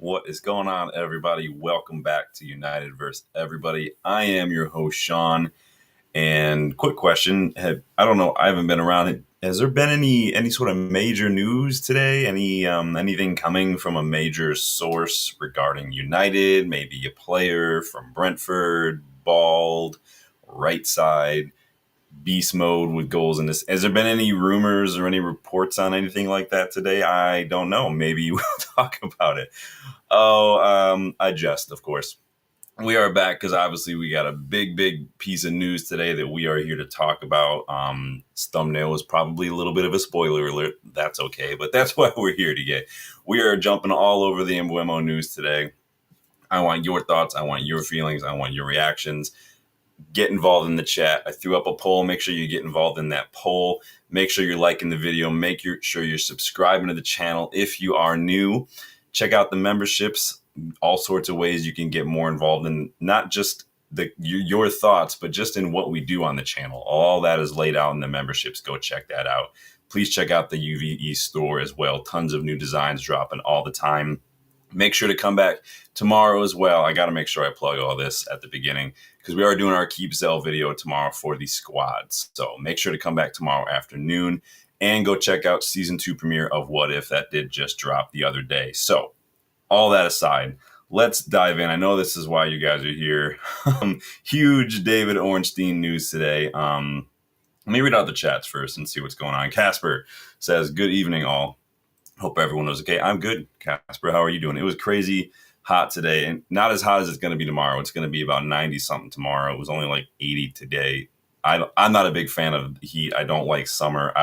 What is going on, everybody? Welcome back to United vs. Everybody. I am your host, Sean. And quick question: I don't know. I haven't been around. Has there been any sort of major news today? Anything coming from a major source regarding United? Maybe a player from Brentford, bald, right side, beast mode with goals in this. Has there been any rumors or any reports on anything like that today? I don't know. Maybe we'll talk about it. I jest, of course. We are back because obviously we got a big piece of news today that we are here to talk about. This thumbnail is probably a little bit of a spoiler alert. That's okay, but that's why we're here today. We are jumping all over the Mbeumo news today. I want your thoughts. I want your feelings. I want your reactions. Get involved in the chat. I threw up a poll. Make sure you get involved in that poll. Make sure you're liking the video. Make sure you're subscribing to the channel if you are new. Check out the memberships. All sorts of ways you can get more involved in not just your thoughts, but just in what we do on the channel. All that is laid out in the memberships. Go check that out. Please check out the UVE store as well. Tons of new designs dropping all the time. Make sure to come back tomorrow as well. I got to make sure I plug all this at the beginning because we are doing our Keep Sell video tomorrow for the squads. So make sure to come back tomorrow afternoon and go check out season 2 premiere of What If that did just drop the other day. So all that aside, let's dive in. I know this is why you guys are here. Huge David Ornstein news today. Let me read out the chats first and see what's going on. Casper says, good evening all. Hope everyone was okay. I'm good, Casper. How are you doing? It was crazy hot today, and not as hot as it's going to be tomorrow. It's going to be about 90-something tomorrow. It was only like 80 today. I'm not a big fan of the heat. I don't like summer.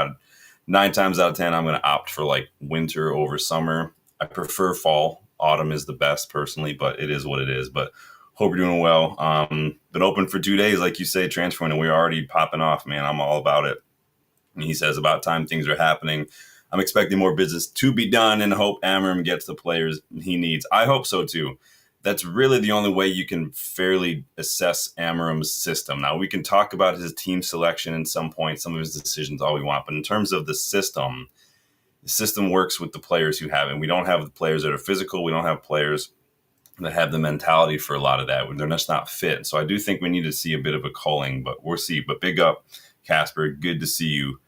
9 times out of 10, I'm going to opt for like winter over summer. I prefer fall. Autumn is the best personally, but it is what it is. But hope you're doing well. Been open for 2 days, like you say, transferring, and we're already popping off, man. I'm all about it. And he says, about time things are happening. I'm expecting more business to be done and hope Amorim gets the players he needs. I hope so too. That's really the only way you can fairly assess Amorim's system. Now, we can talk about his team selection in some point, some of his decisions, all we want. But in terms of the system works with the players who have it. We don't have the players that are physical. We don't have players that have the mentality for a lot of that. They're just not fit. So I do think we need to see a bit of a culling, but we'll see. But big up, Casper. Good to see you.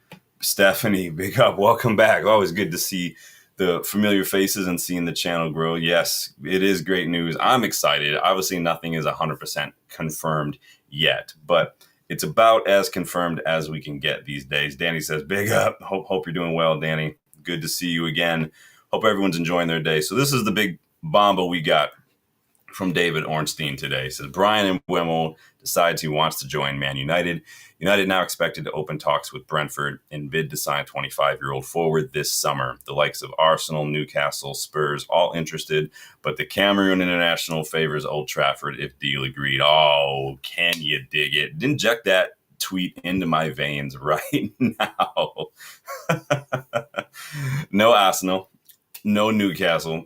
Stephanie, big up. Welcome back. Always good to see the familiar faces and seeing the channel grow. Yes, it is great news. I'm excited. Obviously, nothing is 100% confirmed yet, but it's about as confirmed as we can get these days. Danny says, big up. Hope you're doing well, Danny. Good to see you again. Hope everyone's enjoying their day. So this is the big bomba we got from David Ornstein today. It says, Brian Mbeumo decides he wants to join Man United. United now expected to open talks with Brentford in bid to sign a 25-year-old forward this summer. The likes of Arsenal, Newcastle, Spurs, all interested, but the Cameroon international favors Old Trafford if deal agreed. Oh, can you dig it? Inject that tweet into my veins right now. No Arsenal, no Newcastle,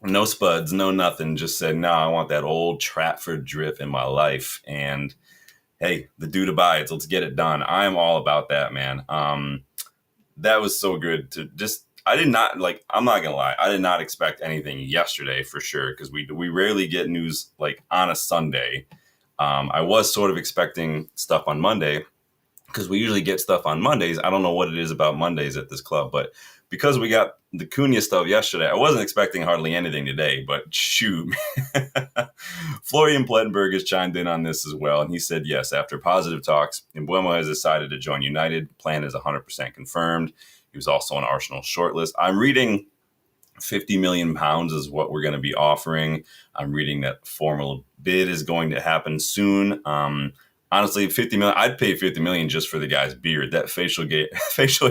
no Spuds, no nothing. Just said, no, I want that Old Trafford drip in my life. And hey, the dude abides. Let's get it done. I am all about that, man. That was so good to just, I'm not going to lie. I did not expect anything yesterday for sure. Cause we rarely get news like on a Sunday. I was sort of expecting stuff on Monday because we usually get stuff on Mondays. I don't know what it is about Mondays at this club, but because we got the Cunha stuff yesterday, I wasn't expecting hardly anything today, but shoot. Florian Plettenberg has chimed in on this as well, and he said, yes, after positive talks, Mbeumo has decided to join United. Plan is 100% confirmed. He was also on Arsenal's shortlist. I'm reading £50 million is what we're going to be offering. I'm reading that formal bid is going to happen soon. Honestly, 50 million, I'd pay 50 million just for the guy's beard. That facial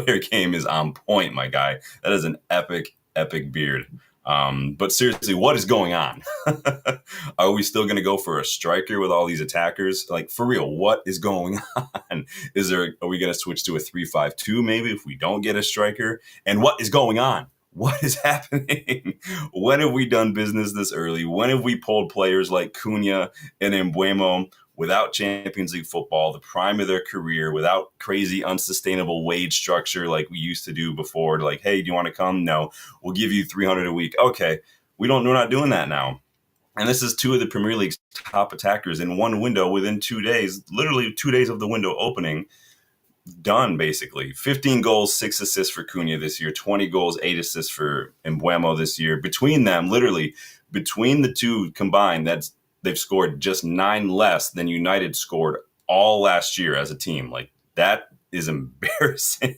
hair game is on point, my guy. That is an epic beard. But seriously, what is going on? Are we still going to go for a striker with all these attackers? Like, for real, what is going on? Are we going to switch to a 3-5-2 maybe if we don't get a striker? And what is going on? What is happening? When have we done business this early? When have we pulled players like Cunha and Mbeumo without Champions League football, the prime of their career, without crazy unsustainable wage structure like we used to do before? Like, hey, do you want to come? No, we'll give you 300 a week. Okay, We're not doing that now. And this is two of the Premier League's top attackers in one window within 2 days, literally 2 days of the window opening. Done, basically. 15 goals, 6 assists for Cunha this year, 20 goals, 8 assists for Mbeumo this year. Between them, literally, between the two combined, they've scored just 9 less than United scored all last year as a team. Like, that is embarrassing.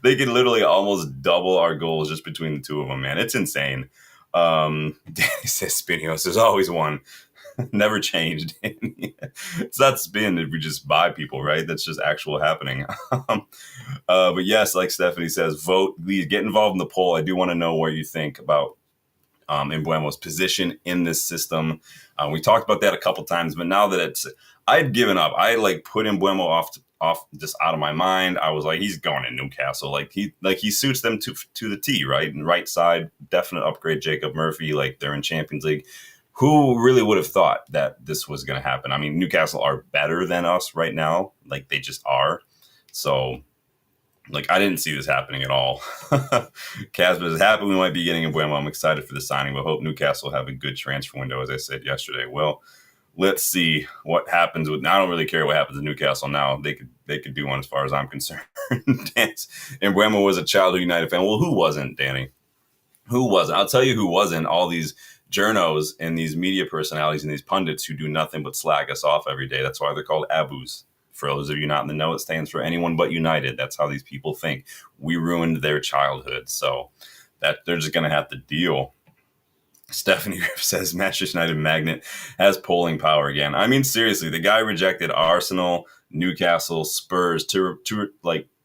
They could literally almost double our goals just between the two of them, man. It's insane. Danny says Spinios, there's always one. Never changed. It's not spin if we just buy people, right? That's just actual happening. But yes, like Stephanie says, vote, please get involved in the poll. I do want to know what you think about Mbeumo's position in this system. We talked about that a couple times, but now that I'd given up. I put Mbeumo off just out of my mind. I was like, he's going to Newcastle. He suits them to the T, right? And right side, definite upgrade. Jacob Murphy, they're in Champions League. Who really would have thought that this was going to happen? I mean, Newcastle are better than us right now. They just are. So, I didn't see this happening at all. Casper is happy we might be getting Mbeumo. I'm excited for the signing, but hope Newcastle have a good transfer window, as I said yesterday. Well, let's see what happens with. I don't really care what happens to Newcastle now. They could do one as far as I'm concerned. Mbeumo was a childhood United fan. Well, who wasn't, Danny? Who wasn't? I'll tell you who wasn't. All these journos and these media personalities and these pundits who do nothing but slag us off every day. That's why they're called Abus. For those of you not in the know, it stands for anyone but United. That's how these people think. We ruined their childhood. So that they're just going to have to deal. Stephanie says Manchester United magnet has polling power again. I mean, seriously, the guy rejected Arsenal, Newcastle, Spurs to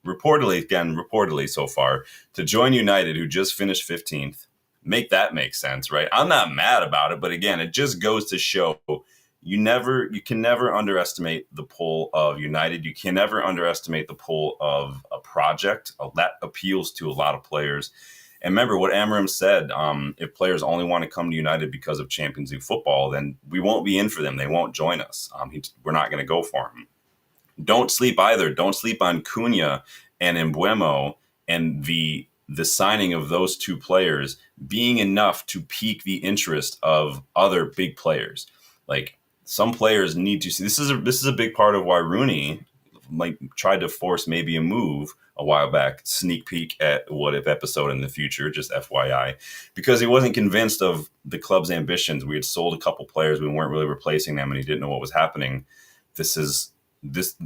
reportedly so far, to join United, who just finished 15th. Make that make sense, right? I'm not mad about it, but again, it just goes to show you can never underestimate the pull of United. You can never underestimate the pull of a project that appeals to a lot of players. And remember what Amorim said, if players only want to come to United because of Champions League football, then we won't be in for them. They won't join us. We're not going to go for them. Don't sleep either. Don't sleep on Cunha and Mbeumo and the signing of those two players being enough to pique the interest of other big players. Some players need to see. This is a big part of why Rooney tried to force maybe a move a while back, sneak peek at what if episode in the future, just FYI, because he wasn't convinced of the club's ambitions. We had sold a couple players, we weren't really replacing them, and he didn't know what was happening. This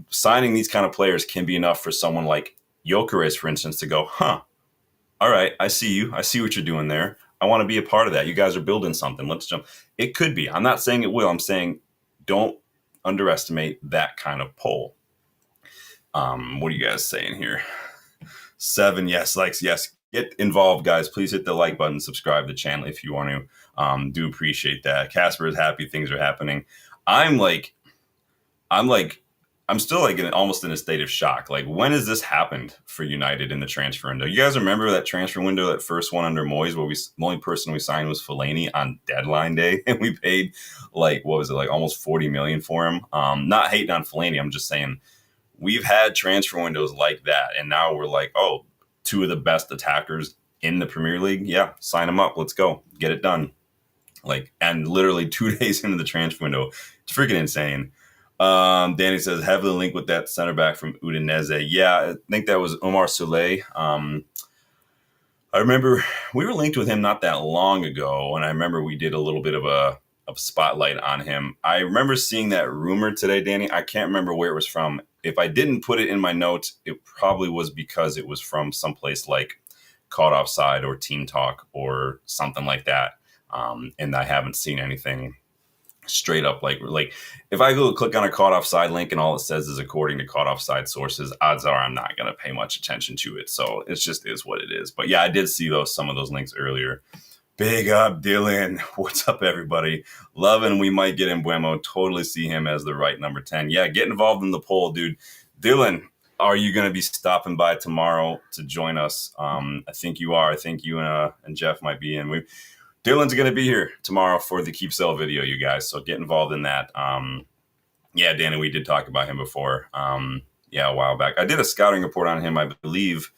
signing these kind of players can be enough for someone like Gyökeres, for instance, to go, all right, I see you. I see what you're doing there. I want to be a part of that. You guys are building something. Let's jump. It could be. I'm not saying it will. I'm saying don't underestimate that kind of pull. What are you guys saying here? 7, yes, likes, yes. Get involved, guys. Please hit the like button, subscribe to the channel if you want to. Do appreciate that. Casper is happy. Things are happening. I'm still almost in a state of shock. When has this happened for United in the transfer window? You guys remember that transfer window, that first one under Moyes, where the only person we signed was Fellaini on deadline day, and we paid almost 40 million for him. Not hating on Fellaini, I'm just saying we've had transfer windows like that, and now we're two of the best attackers in the Premier League. Yeah, sign them up. Let's go, get it done. And literally 2 days into the transfer window, it's freaking insane. Danny says heavily linked with that center back from Udinese. Yeah, I think that was Omar Soulé. I remember we were linked with him not that long ago, and I remember we did a little bit of a spotlight on him. I remember seeing that rumor today, Danny. I can't remember where it was from. If I didn't put it in my notes, it probably was because it was from someplace like Caught Offside or Team Talk or something like that. And I haven't seen anything straight up if I go click on a Caught Offside link and all it says is according to Caught Offside sources, odds are I'm not going to pay much attention to it. So it just is what it is. But yeah, I did see some of those links earlier. Big up, Dylan. What's up, everybody? Loving we might get Mbeumo. Totally see him as the right number 10. Yeah, get involved in the poll, dude. Dylan, are you going to be stopping by tomorrow to join us? I think you are. I think you and Jeff might be in. Dylan's going to be here tomorrow for the Keep Sell video, you guys. So get involved in that. Yeah, Danny, we did talk about him before. A while back. I did a scouting report on him, I believe,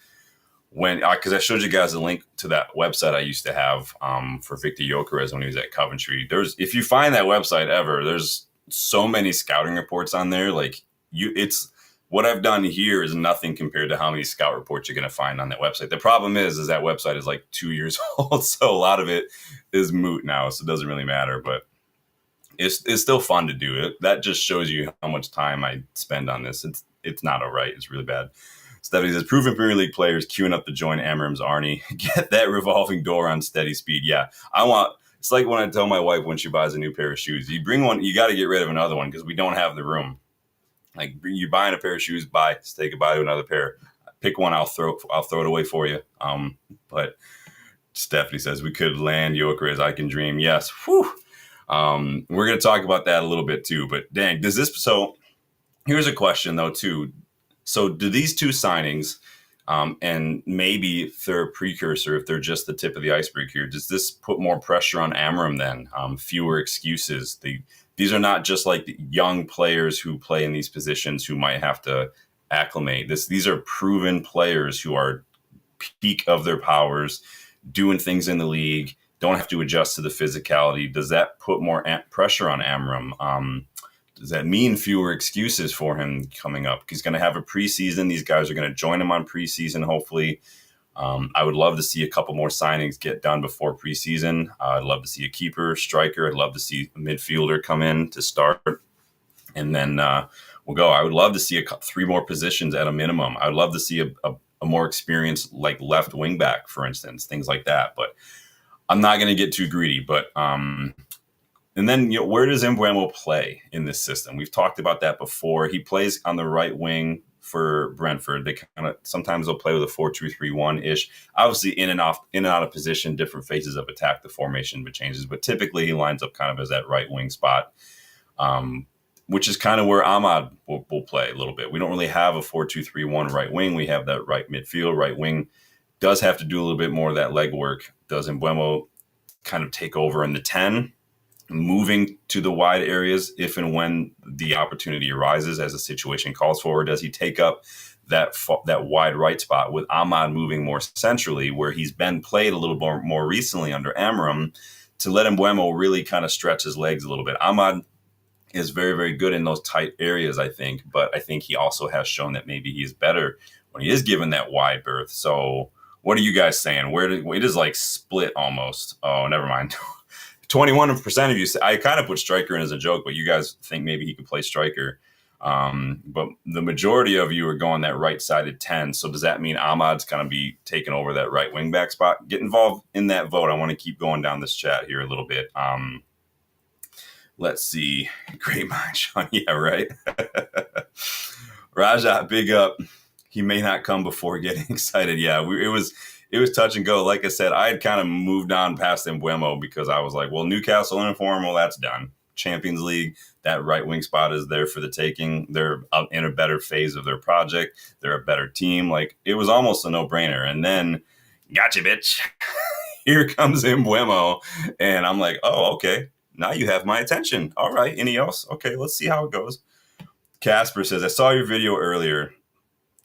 because I showed you guys a link to that website I used to have for Victor Gyökeres when he was at Coventry. If you find that website ever, there's so many scouting reports on there. Like it's what I've done here is nothing compared to how many scout reports you're going to find on that website. The problem is that website is like 2 years old, so a lot of it is moot now, so it doesn't really matter. But it's still fun to do it. That just shows you how much time I spend on this. It's not all right. It's really bad. Stephanie says, proven Premier League players queuing up to join Amorim's Arnie. Get that revolving door on steady speed. Yeah, it's like when I tell my wife when she buys a new pair of shoes, you bring one, you got to get rid of another one because we don't have the room. Like you're buying a pair of shoes, say goodbye to another pair. Pick one, I'll throw it away for you. But Stephanie says, we could land Gyökeres. I can dream. Yes. Whew. We're going to talk about that a little bit too. But dang, so here's a question though too. So do these two signings, and maybe if they're a precursor, if they're just the tip of the iceberg here, does this put more pressure on Amorim then? Fewer excuses. These are not just like the young players who play in these positions who might have to acclimate. These are proven players who are peak of their powers, doing things in the league, don't have to adjust to the physicality. Does that put more pressure on Amorim? Does that mean fewer excuses for him coming up? He's going to have a preseason. These guys are going to join him on preseason, hopefully. I would love to see a couple more signings get done before preseason. I'd love to see a keeper, striker. I'd love to see a midfielder come in to start. And then we'll go. I would love to see 3 more positions at a minimum. I would love to see a more experienced like left wing back, for instance, things like that. But I'm not going to get too greedy. But and then, where does Mbeumo play in this system? We've talked about that before. He plays on the right wing for Brentford. They sometimes they'll play with a 4-2-3-1 ish. Obviously, in and out of position, different phases of attack, the formation changes. But typically, he lines up kind of as that right wing spot, which is kind of where Ahmad will play a little bit. We don't really have a 4-2-3-1 right wing. We have that right midfield. Right wing does have to do a little bit more of that leg work. Does Mbeumo kind of take over in the 10? Moving to the wide areas if and when the opportunity arises as the situation calls for? Does he take up that wide right spot with Ahmad moving more centrally where he's been played a little more recently under Amorim to let Mbeumo really kind of stretch his legs a little bit? Ahmad is very, very good in those tight areas, I think, but I think he also has shown that maybe he's better when he is given that wide berth. So what are you guys saying? It is like split almost. Oh, never mind. 21% of you, I kind of put striker in as a joke, but you guys think maybe he could play striker. But the majority of you are going that right-sided 10. So does that mean Ahmad's going to be taking over that right wing-back spot? Get involved in that vote. I want to keep going down this chat here a little bit. Let's see. Great mind, Sean. Yeah, right? Raja, big up. He may not come before getting excited. Yeah, it was touch and go. Like I said, I had kind of moved on past Mbeumo because I was like, well, Newcastle uniform, well, that's done. Champions League, that right wing spot is there for the taking. They're in a better phase of their project. They're a better team. Like, it was almost a no-brainer. And then, gotcha, bitch. Here comes Mbeumo. And I'm like, oh, okay. Now you have my attention. All right. Any else? Okay, let's see how it goes. Casper says, I saw your video earlier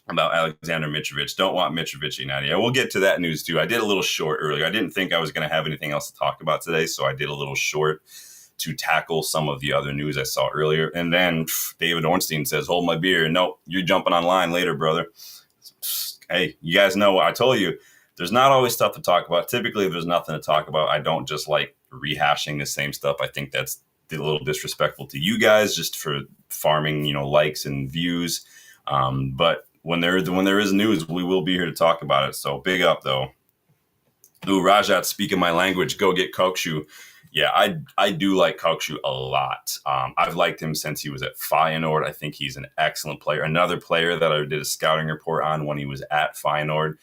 about Alexander Mitrovic. Don't want Mitrovic United. Yeah, we'll get to that news too. I did a little short earlier. I didn't think I was going to have anything else to talk about today, so I did a little short to tackle some of the other news I saw earlier. And then David Ornstein says, hold my beer. Nope, you're jumping online later, brother. Hey, you guys know what I told you. There's not always stuff to talk about. Typically, if there's nothing to talk about, I don't just like rehashing the same stuff. I think that's a little disrespectful to you guys just for farming, likes and views. But when there is news, we will be here to talk about it. So big up, though. Ooh, Rajat, speaking my language, go get Kokshu. Yeah, I do like Kokshu a lot. I've liked him since he was at Feyenoord. I think he's an excellent player. Another player that I did a scouting report on when he was at Feyenoord.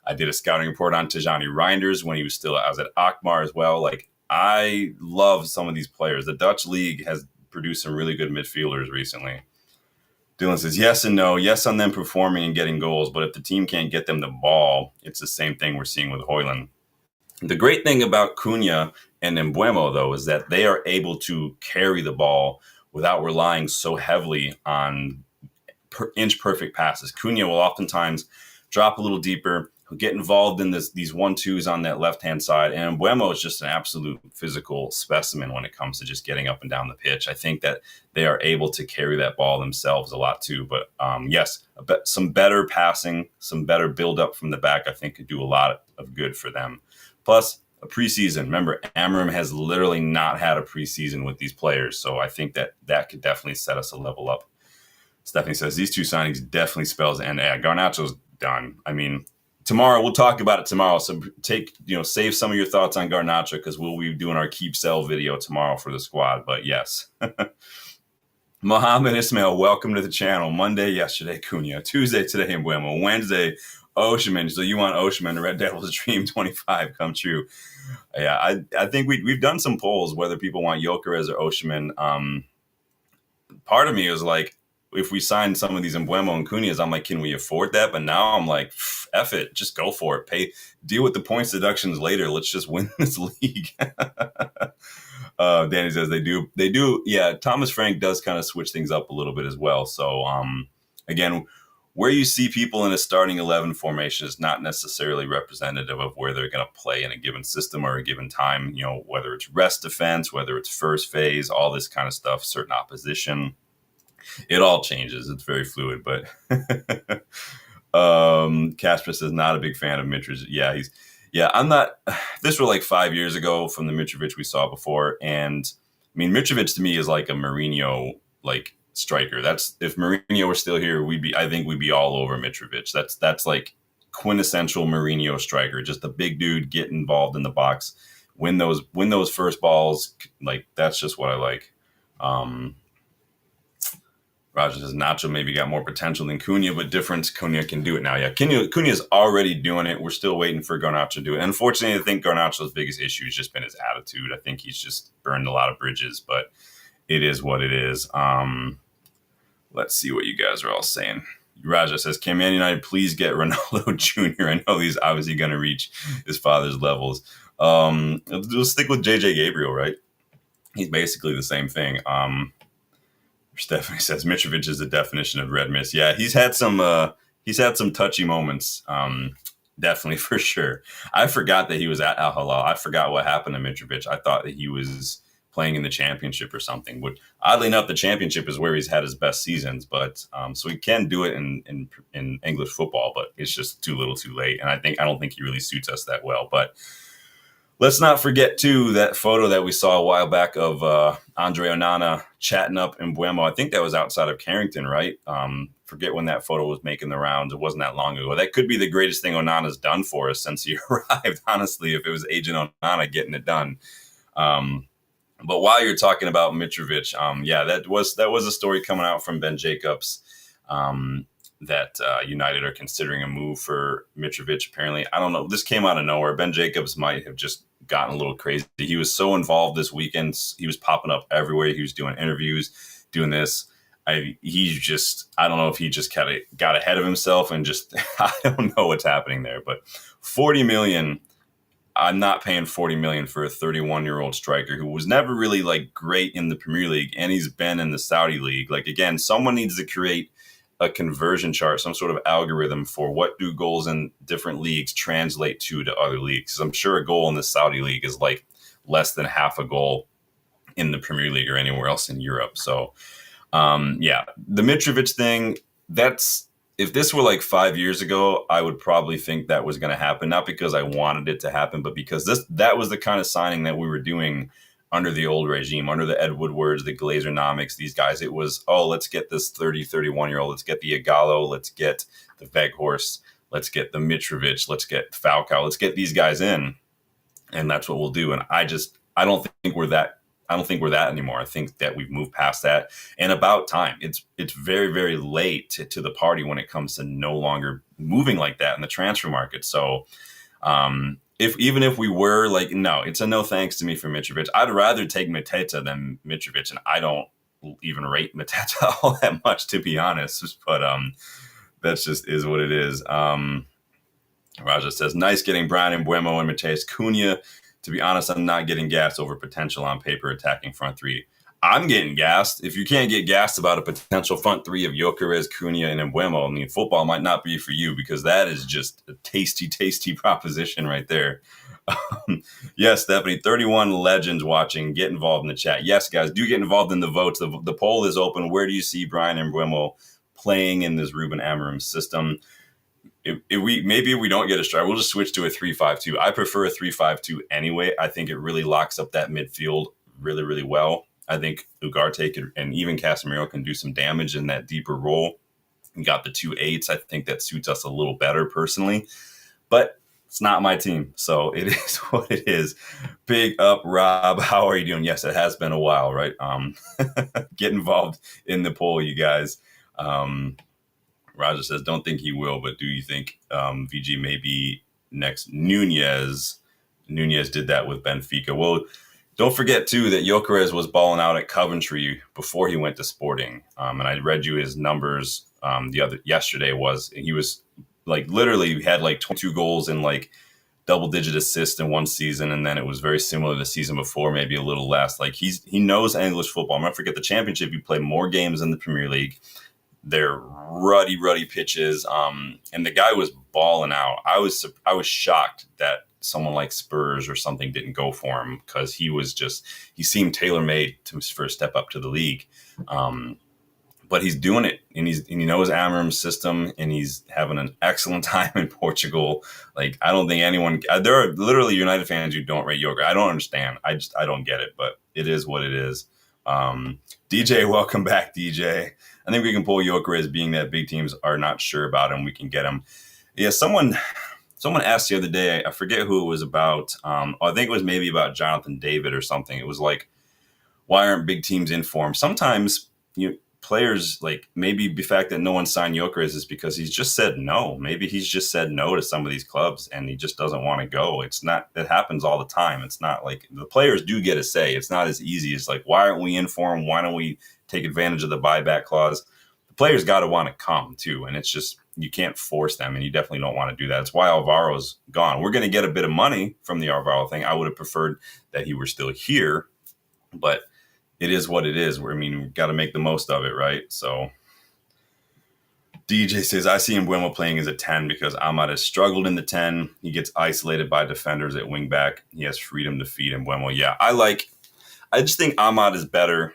I did a scouting report on Tijani Reinders when he was still I was at Akmar as well. Like, I love some of these players. The Dutch league has produced some really good midfielders recently. Dylan says, yes and no. Yes on them performing and getting goals, but if the team can't get them the ball, it's the same thing we're seeing with Højlund. The great thing about Cunha and Mbeumo, though, is that they are able to carry the ball without relying so heavily on inch-perfect passes. Cunha will oftentimes drop a little deeper, He'll get involved in these 1-2s on that left-hand side. And Mbeumo is just an absolute physical specimen when it comes to just getting up and down the pitch. I think that they are able to carry that ball themselves a lot too. But yes, some better passing, some better build-up from the back, I think could do a lot of good for them. Plus, a preseason. Remember, Amorim has literally not had a preseason with these players. So I think that could definitely set us a level up. Stephanie says, these two signings definitely spells end. Yeah, Garnacho's done. I mean, tomorrow, we'll talk about it tomorrow. So save some of your thoughts on Garnacho because we'll be doing our keep sell video tomorrow for the squad. But yes. Mohammed Ismail, welcome to the channel. Monday, yesterday, Cunha. Tuesday, today, Mbeumo. Wednesday, Osimhen. So you want Osimhen, Red Devils Dream 25 come true. Yeah, I think we've done some polls whether people want Gyökeres or Osimhen. Part of me is like, if we sign some of these Mbeumo and Cunhas, I'm like, can we afford that? But now I'm like, F it, just go for it. Deal with the points deductions later. Let's just win this league. Danny says they do. Yeah, Thomas Frank does kind of switch things up a little bit as well. So again, where you see people in a starting 11 formation is not necessarily representative of where they're going to play in a given system or a given time. Whether it's rest defense, whether it's first phase, all this kind of stuff, certain opposition. It all changes. It's very fluid, but Casper says not a big fan of Mitrovic. I'm not. This was like 5 years ago from the Mitrovic we saw before, and I mean Mitrovic to me is like a Mourinho like striker. That's if Mourinho were still here, I think we'd be all over Mitrovic. That's like quintessential Mourinho striker, just a big dude, get involved in the box, win those first balls. Like that's just what I like. Roger says Nacho maybe got more potential than Cunha, but difference. Cunha can do it now. Yeah, Cunha's already doing it. We're still waiting for Garnacho to do it. And unfortunately, I think Garnacho's biggest issue has just been his attitude. I think he's just burned a lot of bridges, but it is what it is. Let's see what you guys are all saying. Raja says, can Man United please get Ronaldo Jr.? I know he's obviously going to reach his father's levels. We'll stick with JJ Gabriel, right? He's basically the same thing. Stephanie says Mitrovic is the definition of red mist. Yeah, he's had some touchy moments. Definitely for sure. I forgot that he was at Al Hilal. I forgot what happened to Mitrovic. I thought that he was playing in the championship or something. But oddly enough, the championship is where he's had his best seasons. But so he can do it in English football, but it's just too little, too late. And I don't think he really suits us that well. But let's not forget, too, that photo that we saw a while back of Andre Onana chatting up Mbeumo. I think that was outside of Carrington, right? Forget when that photo was making the rounds. It wasn't that long ago. That could be the greatest thing Onana's done for us since he arrived, honestly, if it was Agent Onana getting it done. But while you're talking about Mitrovic, that was a story coming out from Ben Jacobs that United are considering a move for Mitrovic. Apparently, I don't know. This came out of nowhere. Ben Jacobs might have just gotten a little crazy. He was so involved this weekend. He was popping up everywhere. He was doing interviews, doing this. I don't know if he just kind of got ahead of himself and just, I don't know what's happening there. But 40 million, I'm not paying 40 million for a 31-year-old striker who was never really like great in the Premier League, and he's been in the Saudi league. Like, again, someone needs to create a conversion chart, some sort of algorithm for what do goals in different leagues translate to other leagues. Because I'm sure a goal in the Saudi league is like less than half a goal in the Premier League or anywhere else in Europe. So, the Mitrovic thing, if this were like 5 years ago, I would probably think that was going to happen. Not because I wanted it to happen, but because that was the kind of signing that we were doing under the old regime, under the Ed Woodwards, the Glazer-nomics, these guys. It was, let's get this 30, 31-year-old. Let's get the Ighalo. Let's get the Weghorst. Let's get the Mitrovic. Let's get Falcao. Let's get these guys in. And that's what we'll do. And I don't think we're that anymore. I think that we've moved past that, and about time. It's very, very late to the party when it comes to no longer moving like that in the transfer market. So, if we were like, no, it's a no thanks to me for Mitrovic. I'd rather take Mateta than Mitrovic, and I don't even rate Mateta all that much, to be honest. But that's just is what it is. Raja says, nice getting Brian Mbeumo and Matheus Cunha. To be honest, I'm not getting gas over potential on paper attacking front three. I'm getting gassed. If you can't get gassed about a potential front three of Gyökeres, Cunha, and Mbeumo, I mean, football might not be for you because that is just a tasty, tasty proposition right there. Yes, Stephanie, 31 legends watching. Get involved in the chat. Yes, guys, do get involved in the votes. The poll is open. Where do you see Brian Mbeumo playing in this Ruben Amorim system? If we don't get a strike, we'll just switch to a 3-5-2. I prefer a 3-5-2 anyway. I think it really locks up that midfield really, really well. I think Ugarte and even Casemiro can do some damage in that deeper role. We got the 2-8s. I think that suits us a little better personally, but it's not my team, so it is what it is. Big up, Rob. How are you doing? Yes, it has been a while, right? Get involved in the poll, you guys. Roger says, don't think he will, but do you think VG may be next? Nunez did that with Benfica. Well, don't forget, too, that Gyökeres was balling out at Coventry before he went to Sporting. And I read you his numbers yesterday. He was like literally had like 22 goals and like double-digit assists in one season, and then it was very similar to the season before, maybe a little less. Like he knows English football. I'm not forget the Championship. He played more games in the Premier League. They're ruddy pitches, and the guy was balling out. I was shocked that someone like Spurs or something didn't go for him because he seemed tailor-made for a step up to the league. But he's doing it, and he knows Amorim's system, and he's having an excellent time in Portugal. Like, I don't think anyone. There are literally United fans who don't rate Gyökeres. I don't understand. I don't get it, but it is what it is. DJ, welcome back, DJ. I think we can pull Gyökeres, being that big teams are not sure about him. We can get him. Yeah, someone asked the other day, I forget who it was about. I think it was maybe about Jonathan David or something. It was like, why aren't big teams in form? Sometimes players, like, maybe the fact that no one signed Gyökeres is because he's just said no. Maybe he's just said no to some of these clubs and he just doesn't want to go. It happens all the time. It's not like the players do get a say. It's not as easy as like, why aren't we in form? Why don't we take advantage of the buyback clause? The players got to want to come too. And it's just, you can't force them, and you definitely don't want to do that. That's why Alvaro's gone. We're going to get a bit of money from the Alvaro thing. I would have preferred that he were still here, but it is what it is. We've got to make the most of it, right? So DJ says, I see Mbeumo playing as a 10 because Ahmad has struggled in the 10. He gets isolated by defenders at wingback. He has freedom to feed Mbeumo. Yeah, I just think Ahmad is better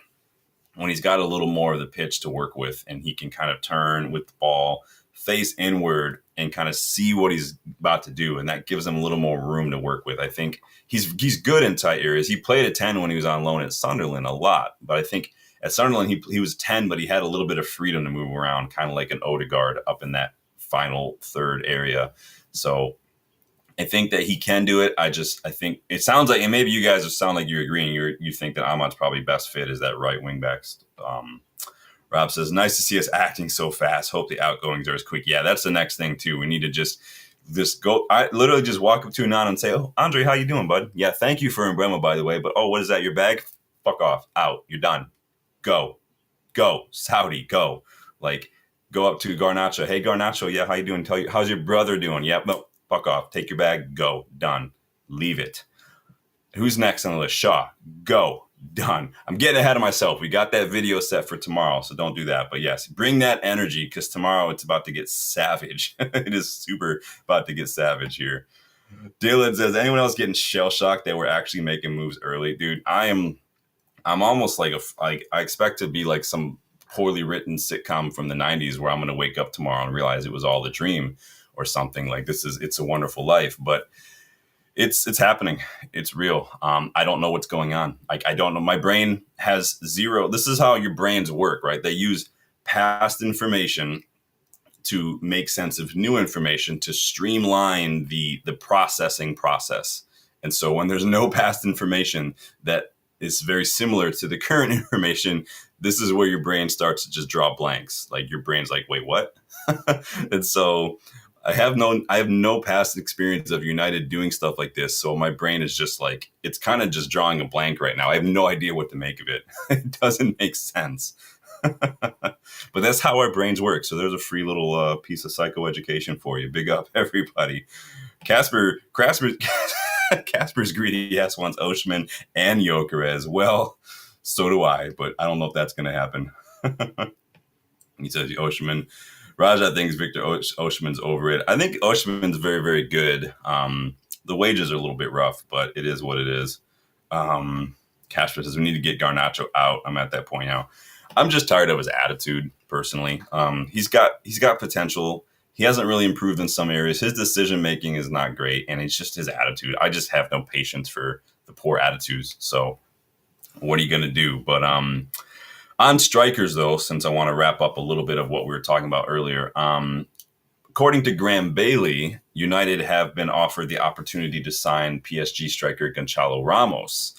when he's got a little more of the pitch to work with, and he can kind of turn with the ball, face inward, and kind of see what he's about to do, and that gives him a little more room to work with. I think he's good in tight areas. He played a 10 when he was on loan at Sunderland a lot, but I think at Sunderland he was 10, but he had a little bit of freedom to move around, kind of like an Odegaard up in that final third area. So I think that he can do it. I think it sounds like, and maybe you guys sound like you're agreeing, you think that Ahmad's probably best fit as that right wing back. Rob says, nice to see us acting so fast. Hope the outgoings are as quick. Yeah, that's the next thing, too. We need to just go. I literally just walk up to Anon and say, oh, Andre, how you doing, bud? Yeah, thank you for Mbeumo, by the way. But, oh, what is that, your bag? Fuck off. Out. You're done. Go. Saudi, go. Like, go up to Garnacho. Hey, Garnacho, yeah, how you doing? How's your brother doing? Yep, no, fuck off. Take your bag. Go. Done. Leave it. Who's next on the list? Shaw. Go. Done. I'm getting ahead of myself. We got that video set for tomorrow, so don't do that. But yes, bring that energy because tomorrow it's about to get savage. It is super about to get savage here. Dylan says, anyone else getting shell-shocked that we're actually making moves early? Dude, I'm almost like I expect to be like some poorly written sitcom from the 90s where I'm going to wake up tomorrow and realize it was all a dream or something. Like It's a Wonderful Life. But it's happening. It's real. I don't know what's going on. Like, I don't know. My brain has zero. This is how your brains work, right? They use past information to make sense of new information to streamline the processing process. And so when there's no past information that is very similar to the current information, this is where your brain starts to just draw blanks. Like, your brain's like, wait, what? And so I have no past experience of United doing stuff like this. So my brain is just like, it's kind of just drawing a blank right now. I have no idea what to make of it. It doesn't make sense. But that's how our brains work. So there's a free little piece of psychoeducation for you. Big up, everybody. Casper's greedy. Yes, wants Oshman and Gyökeres. Well, So do I, but I don't know if that's going to happen. He says Osimhen. Raja thinks Victor Osimhen's over it. I think Osimhen's very, very good. The wages are a little bit rough, but it is what it is. Casper says we need to get Garnacho out. I'm at that point now. I'm just tired of his attitude, personally. He's got potential. He hasn't really improved in some areas. His decision making is not great, and it's just his attitude. I just have no patience for the poor attitudes. So, what are you going to do? But on strikers, though, since I want to wrap up a little bit of what we were talking about earlier, according to Graham Bailey, United have been offered the opportunity to sign PSG striker Gonçalo Ramos.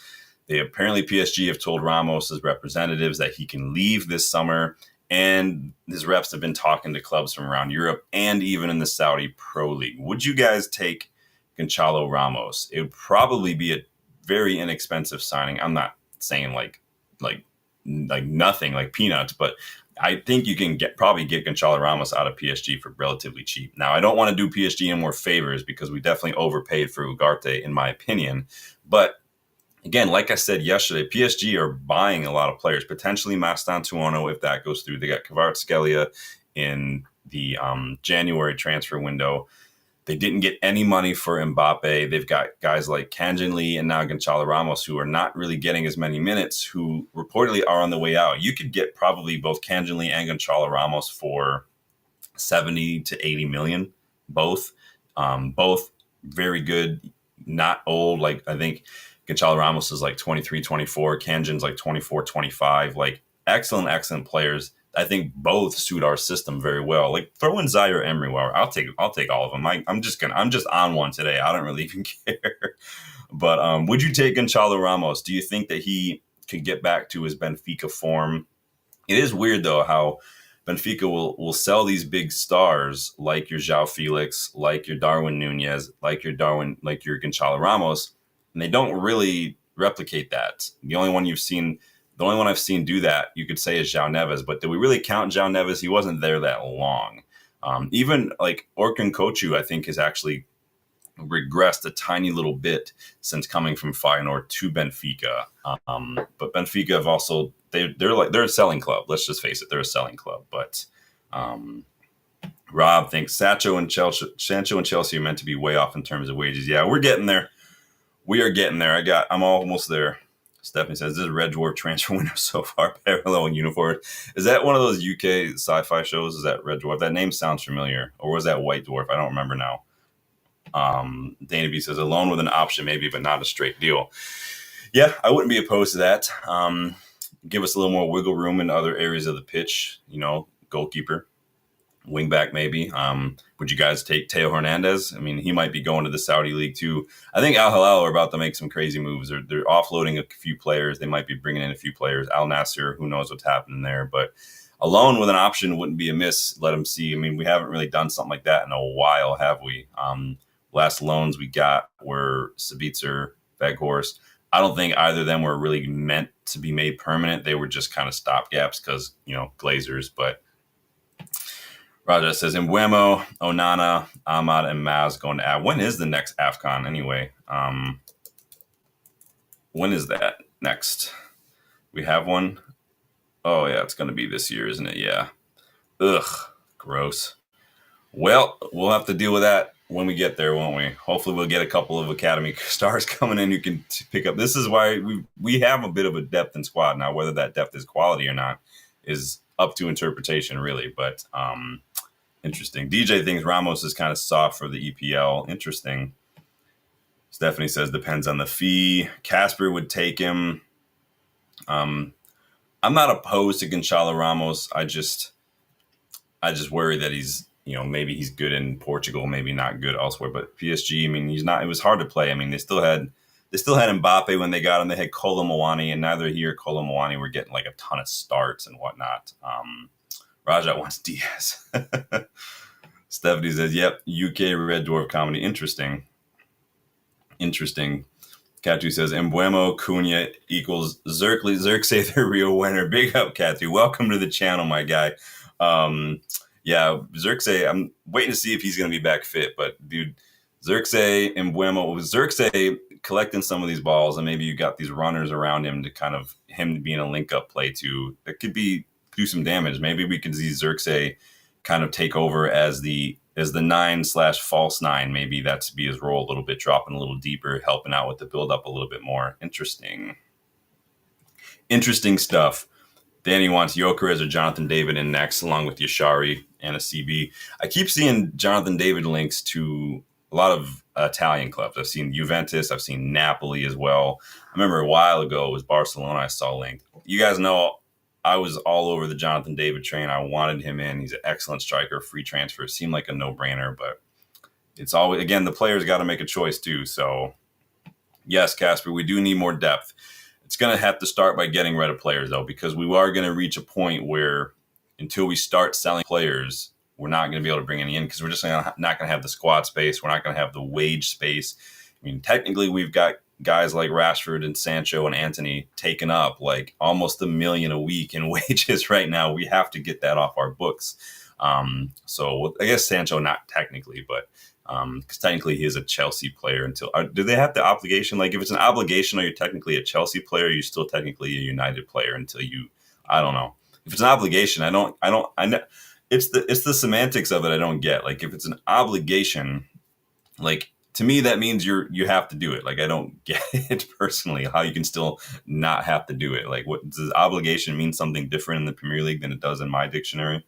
Apparently PSG have told Ramos' representatives that he can leave this summer, and his reps have been talking to clubs from around Europe and even in the Saudi Pro League. Would you guys take Gonçalo Ramos? It would probably be a very inexpensive signing. I'm not saying like nothing, like peanuts, but I think you can probably get Gonçalo Ramos out of PSG for relatively cheap. Now, I don't want to do PSG any more favors because we definitely overpaid for Ugarte, in my opinion. But again, like I said yesterday, PSG are buying a lot of players, potentially Mastantuono if that goes through. They got Kvaratskhelia in the January transfer window. They didn't get any money for Mbappe. They've got guys like Kangin Lee and now Gonçalo Ramos who are not really getting as many minutes, who reportedly are on the way out. You could get probably both Kangin Lee and Gonçalo Ramos for 70 to 80 million, both. Both very good, not old. Like I think Gonçalo Ramos is like 23, 24. Kangin's like 24, 25. Like excellent players. I think both suit our system very well. Like throw in Zaire Emery. Well, I'll take all of them. I'm just on one today. I don't really even care. But would you take Gonçalo Ramos? Do you think that he could get back to his Benfica form? It is weird though how Benfica will sell these big stars like your João Felix, like your Darwin Nunez, like your Gonçalo Ramos, and they don't really replicate that. The only one I've seen do that, you could say, is João Neves. But do we really count João Neves? He wasn't there that long. Even like Orkun Koçu, I think, has actually regressed a tiny little bit since coming from Feyenoord to Benfica. But Benfica have also they're a selling club. Let's just face it, they're a selling club. But Rob thinks Sancho and Chelsea are meant to be way off in terms of wages. Yeah, we're getting there. We are getting there. I'm almost there. Stephanie says, this is Red Dwarf transfer window so far, parallel uniform. Is that one of those UK sci-fi shows? Is that Red Dwarf? That name sounds familiar. Or was that White Dwarf? I don't remember now. Dana B says, a loan with an option maybe, but not a straight deal. Yeah, I wouldn't be opposed to that. Give us a little more wiggle room in other areas of the pitch. Goalkeeper, wingback maybe. Would you guys take Teo Hernandez? I mean, he might be going to the Saudi League too. I think Al Hilal are about to make some crazy moves. They're offloading a few players. They might be bringing in a few players. Al Nassr, who knows what's happening there. But a loan with an option wouldn't be amiss. Let them see. I mean, we haven't really done something like that in a while, have we? Last loans we got were Sabitzer, Veghorst. I don't think either of them were really meant to be made permanent. They were just kind of stopgaps because, Glazers. But Raja says, Mbeumo, Onana, Ahmad, and Maz going to add. When is the next AFCON anyway? When is that next? We have one? Oh, yeah, it's going to be this year, isn't it? Yeah. Ugh, gross. Well, we'll have to deal with that when we get there, won't we? Hopefully we'll get a couple of academy stars coming in who can pick up. This is why we have a bit of a depth in squad. Now, whether that depth is quality or not is up to interpretation, really. But interesting. DJ thinks Ramos is kind of soft for the EPL. Interesting. Stephanie says depends on the fee. Casper would take him. I'm not opposed to Gonçalo Ramos. I just worry that he's, maybe he's good in Portugal, maybe not good elsewhere. But PSG, I mean, he's not. It was hard to play. I mean, they still had Mbappe when they got him. They had Kolo Muani, and neither he or Kolo Muani were getting like a ton of starts and whatnot. Raja wants Diaz. Stephanie says, "Yep, UK Red Dwarf comedy. Interesting. Katu says, Mbeumo Cunha equals Zirkzee the real winner. Big up, Katu. Welcome to the channel, my guy. Yeah, Zirkzee, I'm waiting to see if he's going to be back fit. But, dude, Zirkzee and Mbeumo. Zirkzee collecting some of these balls, and maybe you got these runners around him to kind of him being a link up play too. It could do some damage. Maybe we could see Xerxes kind of take over as the 9/false 9. Maybe that's be his role a little bit, dropping a little deeper, helping out with the build up a little bit more. Interesting stuff. Danny wants Gyökeres or Jonathan David in next, along with Yashari and a CB. I keep seeing Jonathan David links to a lot of Italian clubs. I've seen Juventus. I've seen Napoli as well. I remember a while ago it was Barcelona I saw linked. You guys know I was all over the Jonathan David train. I wanted him in. He's an excellent striker. Free transfer seemed like a no-brainer, but it's always, again, the players got to make a choice too. So yes, Casper, we do need more depth. It's going to have to start by getting rid of players, though, because we are going to reach a point where until we start selling players, we're not going to be able to bring any in because we're just not going to have the squad space. We're not going to have the wage space. I mean, technically, we've got guys like Rashford and Sancho and Anthony taking up like almost $1 million a week in wages right now. We have to get that off our books. So I guess Sancho, not technically, but because technically he is a Chelsea player until do they have the obligation? Like if it's an obligation, are you technically a Chelsea player? You're still technically a United player until I don't know. If it's an obligation, I know it's the semantics of it. I don't get, like, if it's an obligation, like to me, that means you have to do it. Like, I don't get it personally, how you can still not have to do it. Like, what does obligation mean something different in the Premier League than it does in my dictionary?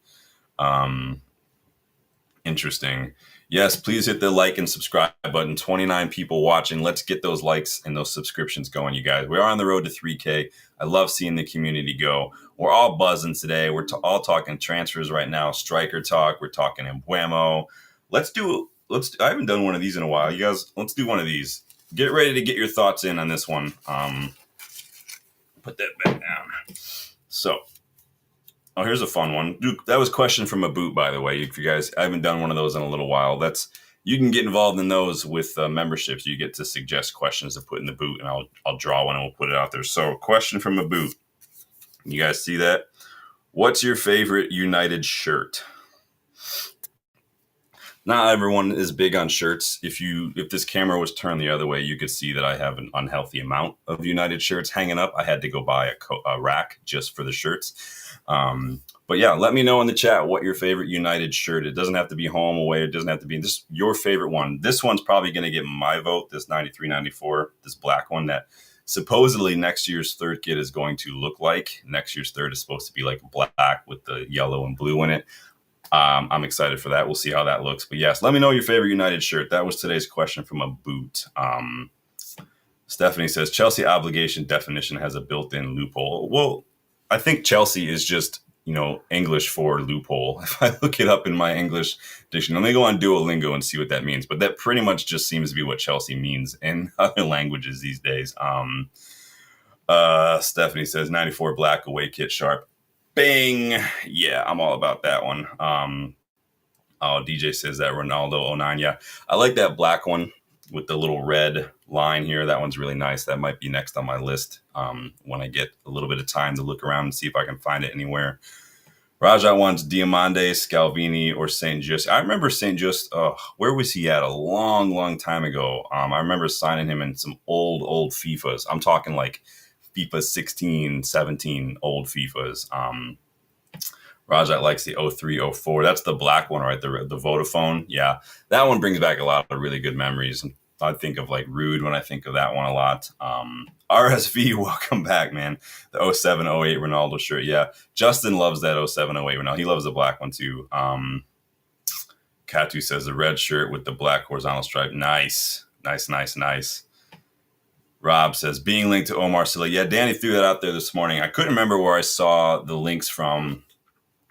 Interesting. Yes, please hit the like and subscribe button. 29 people watching. Let's get those likes and those subscriptions going, you guys. We are on the road to 3K. I love seeing the community go. We're all buzzing today. We're all talking transfers right now, striker talk. We're talking Mbeumo. I haven't done one of these in a while. You guys, let's do one of these. Get ready to get your thoughts in on this one. Put that back down. So, here's a fun one. That was a question from a boot, by the way. If you guys, I haven't done one of those in a little while. You can get involved in those with memberships. You get to suggest questions to put in the boot, and I'll draw one and we'll put it out there. So, question from a boot. You guys see that? What's your favorite United shirt? Not everyone is big on shirts. If this camera was turned the other way, you could see that I have an unhealthy amount of United shirts hanging up. I had to go buy a rack just for the shirts. But yeah, let me know in the chat what your favorite United shirt. It doesn't have to be home, away. It doesn't have to be just your favorite one. This one's probably going to get my vote, this 93-94, this black one that supposedly next year's third kit is going to look like. Next year's third is supposed to be like black with the yellow and blue in it. I'm excited for that. We'll see how that looks. But yes, let me know your favorite United shirt. That was today's question from a boot. Stephanie says, Chelsea obligation definition has a built-in loophole. Well, I think Chelsea is just, English for loophole. If I look it up in my English dictionary, let me go on Duolingo and see what that means. But that pretty much just seems to be what Chelsea means in other languages these days. Stephanie says, 94 black away kit sharp. Bang! Yeah, I'm all about that one. DJ says that Ronaldo 09. Yeah, I like that black one with the little red line here. That one's really nice. That might be next on my list when I get a little bit of time to look around and see if I can find it anywhere. Raja wants Diamande, Scalvini, or St. Just. I remember St. Just. Where was he at a long, long time ago? I remember signing him in some old FIFAs. I'm talking like FIFA 16, 17, old FIFAs. Rajat likes the 03, 04. That's the black one, right? The Vodafone. Yeah, that one brings back a lot of really good memories. I think of like Rude when I think of that one a lot. RSV, welcome back, man. The 07, 08 Ronaldo shirt. Yeah, Justin loves that 07, 08 Ronaldo. He loves the black one too. Katu says the red shirt with the black horizontal stripe. Nice. Rob says, being linked to Omar Silla. Yeah, Danny threw that out there this morning. I couldn't remember where I saw the links from.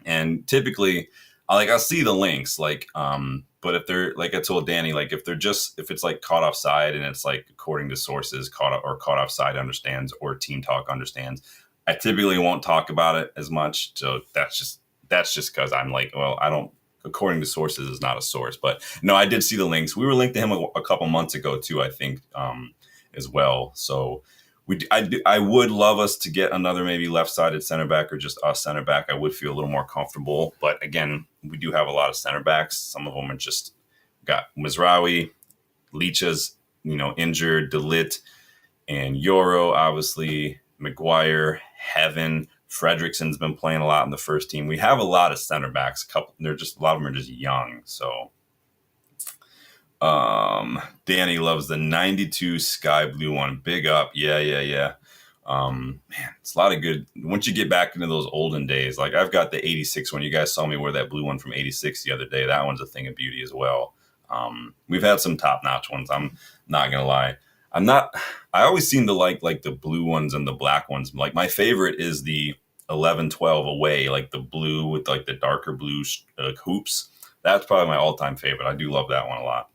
And typically, I'll see the links, but if they're, like I told Danny, like if it's like caught offside and it's like according to sources, caught offside understands or Team Talk understands, I typically won't talk about it as much. So that's just because I'm like, well, I don't, according to sources is not a source. But no, I did see the links. We were linked to him a couple months ago too, I think. As well. So I would love us to get another maybe left-sided center back or just us center back. I would feel a little more comfortable. But again, we do have a lot of center backs. Some of them are just got Mizraoui, Leach's injured. De Ligt and Euro, obviously, Maguire, Heaven, Fredrickson's been playing a lot in the first team. We have a lot of center backs. A lot of them are just young. So, Danny loves the 92 sky blue one. Big up. Yeah. Man, it's a lot of good. Once you get back into those olden days, like I've got the 86 one. You guys saw me wear that blue one from 86 the other day. That one's a thing of beauty as well. We've had some top notch ones. I'm not going to lie. I always seem to like the blue ones and the black ones. Like my favorite is the 11-12 away, like the blue with like the darker blue hoops. That's probably my all-time favorite. I do love that one a lot.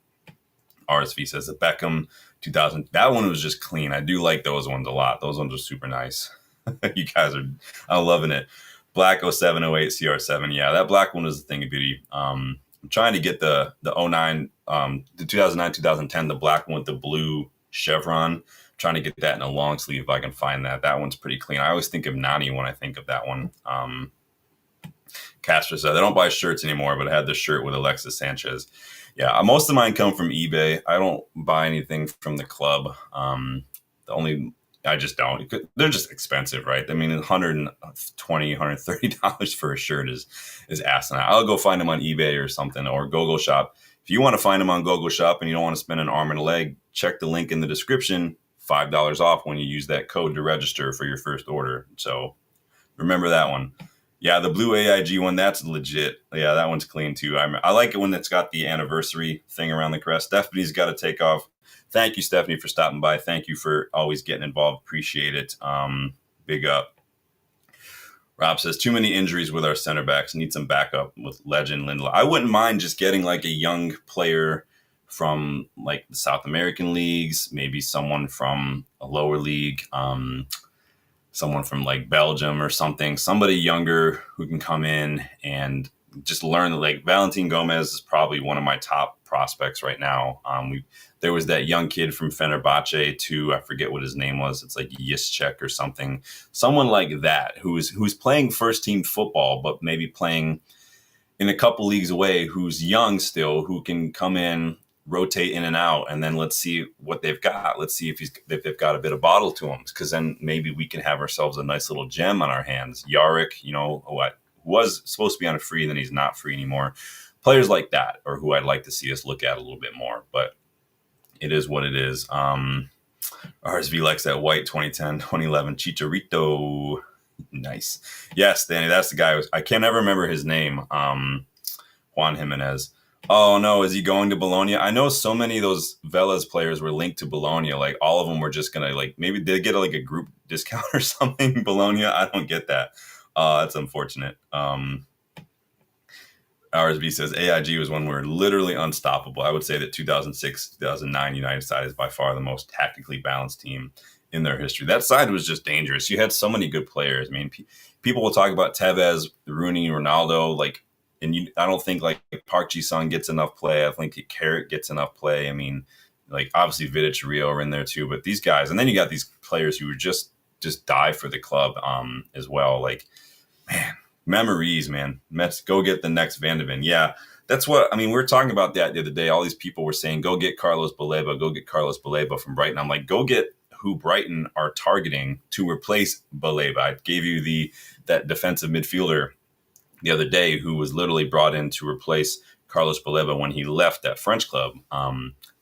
RSV says the Beckham 2000. That one was just clean. I do like those ones a lot. Those ones are super nice. You guys I'm loving it. Black 0708 CR7. Yeah, that black one was a thing of beauty. I'm trying to get the 09, the 2009, 2010, the black one with the blue chevron. Trying to get that in a long sleeve if I can find that. That one's pretty clean. I always think of Nani when I think of that one. Casper said, they don't buy shirts anymore, but I had the shirt with Alexis Sanchez. Yeah, most of mine come from eBay. I don't buy anything from the club. I just don't. They're just expensive, right? I mean, $120, $130 for a shirt is asinine. I'll go find them on eBay or something, or GoGoalShop. If you want to find them on GoGoalShop and you don't want to spend an arm and a leg, check the link in the description. $5 off when you use that code to register for your first order. So remember that one. Yeah, the blue AIG one, that's legit. Yeah, that one's clean too. I like it when it's got the anniversary thing around the crest. Stephanie's got to take off. Thank you, Stephanie, for stopping by. Thank you for always getting involved. Appreciate it. Big up. Rob says, too many injuries with our center backs. Need some backup with legend Lindla. I wouldn't mind just getting like a young player from like the South American leagues, maybe someone from a lower league, someone from like Belgium or something, somebody younger who can come in and just learn. Like Valentin Gomez is probably one of my top prospects right now. There was that young kid from Fenerbahce too. I forget what his name was. It's like Yischek or something. Someone like that who's playing first team football, but maybe playing in a couple leagues away, who's young still, who can come in, rotate in and out, and then let's see what they've got. Let's see if they've got a bit of bottle to them, because then maybe we can have ourselves a nice little gem on our hands. Yarrick, what was supposed to be on a free, then he's not free anymore. Players like that are who I'd like to see us look at a little bit more, but it is what it is. RSV likes that white 2010, 2011 Chicharito. Nice. Yes, Danny, that's the guy. I can't ever remember his name. Juan Jimenez. Oh, no, is he going to Bologna? I know so many of those Velez players were linked to Bologna. Like, all of them were just going to, like, maybe they get, like, a group discount or something, Bologna. I don't get that. That's unfortunate. RSB says AIG was when we were literally unstoppable. I would say that 2006, 2009 United side is by far the most tactically balanced team in their history. That side was just dangerous. You had so many good players. I mean, people will talk about Tevez, Rooney, Ronaldo, like, and I don't think like Park Ji-sung gets enough play. I think Carrot gets enough play. I mean, like obviously Vidic, Rio are in there too, but these guys, and then you got these players who were just die for the club as well. Like, man, memories, man. Mets, go get the next Van de Ven. Yeah, that's what, I mean, we were talking about that the other day. All these people were saying, go get Carlos Baleba from Brighton. I'm like, go get who Brighton are targeting to replace Baleba. I gave you that defensive midfielder the other day who was literally brought in to replace Carlos Baleba when he left that French club.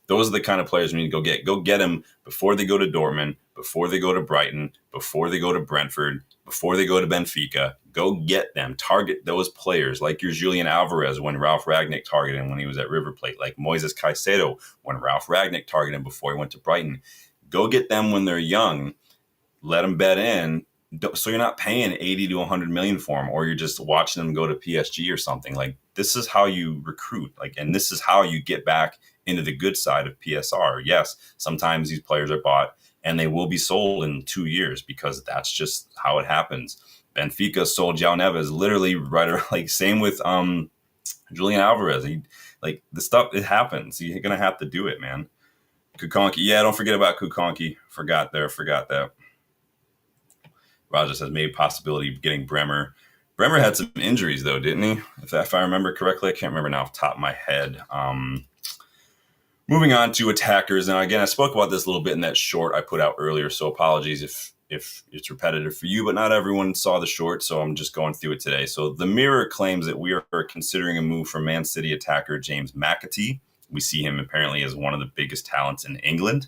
Those are the kind of players we need to go get. Go get them before they go to Dortmund, before they go to Brighton, before they go to Brentford, before they go to Benfica. Go get them. Target those players like your Julian Alvarez when Ralph Ragnick targeted him when he was at River Plate, like Moises Caicedo when Ralph Ragnick targeted him before he went to Brighton. Go get them when they're young. Let them bet in. So you're not paying 80 to 100 million for them, or you're just watching them go to PSG or something. Like, this is how you recruit, and this is how you get back into the good side of PSR. Yes, sometimes these players are bought and they will be sold in 2 years because that's just how it happens. Benfica sold João Neves literally right around, like same with Julian Alvarez. The stuff, it happens. You're gonna have to do it, man. Kukonki, yeah, don't forget about Kukonki. Forgot that. Roger says maybe possibility of getting Bremer. Bremer had some injuries though, didn't he? If I remember correctly, I can't remember now off the top of my head. Moving on to attackers. Now, again, I spoke about this a little bit in that short I put out earlier, so apologies if it's repetitive for you, but not everyone saw the short, so I'm just going through it today. So the Mirror claims that we are considering a move for Man City attacker James McAtee. We see him apparently as one of the biggest talents in England.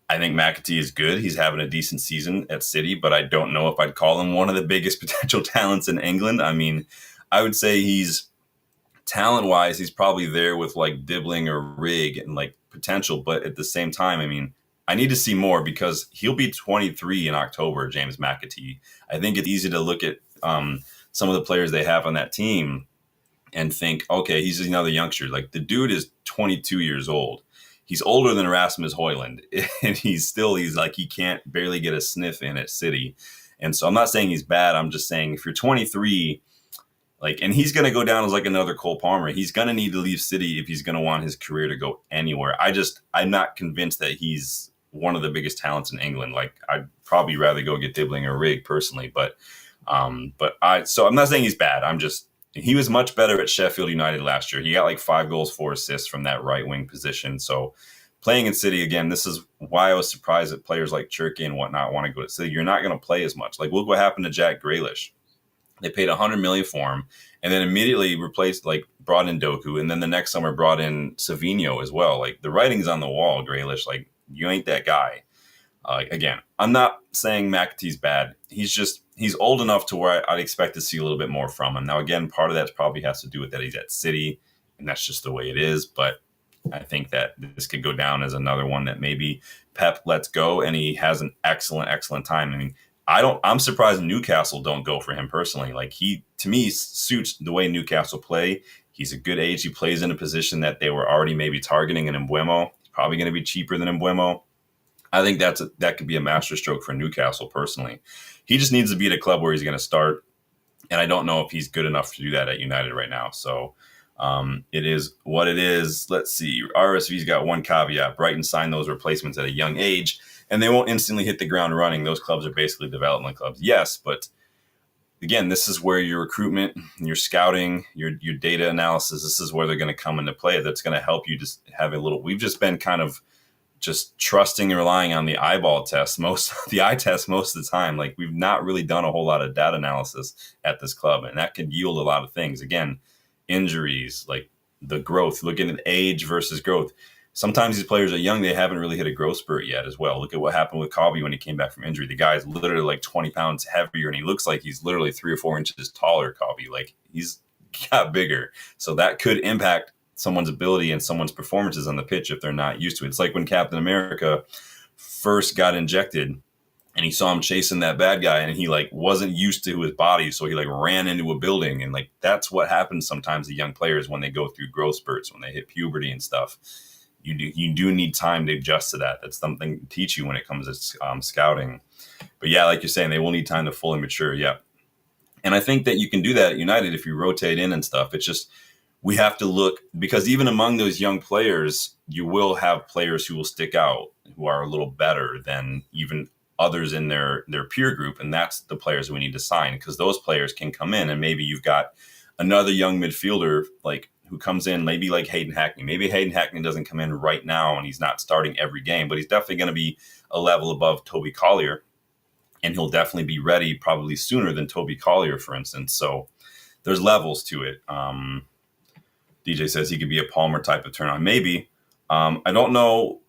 I think McAtee is good. He's having a decent season at City, but I don't know if I'd call him one of the biggest potential talents in England. I mean, I would say he's talent-wise, he's probably there with like Dibbling or Rig and like potential, but at the same time, I mean, I need to see more because he'll be 23 in October, James McAtee. I think it's easy to look at some of the players they have on that team and think, okay, he's another youngster. Like the dude is 22 years old. He's older than Rasmus Højlund, and he's like he can't barely get a sniff in at City. And so I'm not saying he's bad. I'm just saying if you're 23, like, and he's going to go down as like another Cole Palmer. He's going to need to leave City if he's going to want his career to go anywhere. I'm not convinced that he's one of the biggest talents in England. Like, I'd probably rather go get Dibbling or Rig personally, so I'm not saying he's bad. He was much better at Sheffield United last year. He got like 5 goals, 4 assists from that right wing position. So playing in City, again, this is why I was surprised that players like Cherki and whatnot want to go to City. You're not going to play as much. Like, look what happened to Jack Grealish. They paid $100 million for him and then immediately brought in Doku. And then the next summer brought in Savinho as well. Like, the writing's on the wall, Grealish. Like, you ain't that guy. Again, I'm not saying McAtee's bad. He's old enough to where I'd expect to see a little bit more from him. Now, again, part of that probably has to do with that he's at City, and that's just the way it is. But I think that this could go down as another one that maybe Pep lets go, and he has an excellent, excellent time. I mean, I'm surprised Newcastle don't go for him personally. Like, he, to me, suits the way Newcastle play. He's a good age. He plays in a position that they were already maybe targeting in Mbeumo. He's probably going to be cheaper than Mbeumo. I think that could be a masterstroke for Newcastle personally. He just needs to be at a club where he's going to start, and I don't know if he's good enough to do that at United right now. So it is what it is. Let's see. RSV's got one caveat. Brighton signed those replacements at a young age, and they won't instantly hit the ground running. Those clubs are basically development clubs. Yes, but again, this is where your recruitment, your scouting, your data analysis, this is where they're going to come into play. That's going to help you just have a little – we've just been kind of – just trusting and relying on the eyeball test, the eye test most of the time. Like, we've not really done a whole lot of data analysis at this club, and that could yield a lot of things. Again, injuries, like the growth, looking at age versus growth. Sometimes these players are young, they haven't really hit a growth spurt yet as well. Look at what happened with Kobe when he came back from injury. The guy's literally like 20 pounds heavier, and he looks like he's literally 3 or 4 inches taller, Kobe. Like, he's got bigger. So that could impact someone's ability and someone's performances on the pitch if they're not used to it. It's like when Captain America first got injected and he saw him chasing that bad guy and he like wasn't used to his body. So he like ran into a building, and like, that's what happens sometimes to young players when they go through growth spurts, when they hit puberty and stuff. You do need time to adjust to that. That's something to teach you when it comes to scouting. But yeah, like you're saying, they will need time to fully mature. Yeah. And I think that you can do that at United if you rotate in and stuff. It's just, we have to look, because even among those young players, you will have players who will stick out, who are a little better than even others in their peer group. And that's the players we need to sign, because those players can come in and maybe you've got another young midfielder like who comes in, maybe like Hayden Hackney. Maybe Hayden Hackney doesn't come in right now and he's not starting every game, but he's definitely going to be a level above Toby Collier, and he'll definitely be ready probably sooner than Toby Collier, for instance. So there's levels to it. DJ says he could be a Palmer type of turn on. Maybe. I don't know.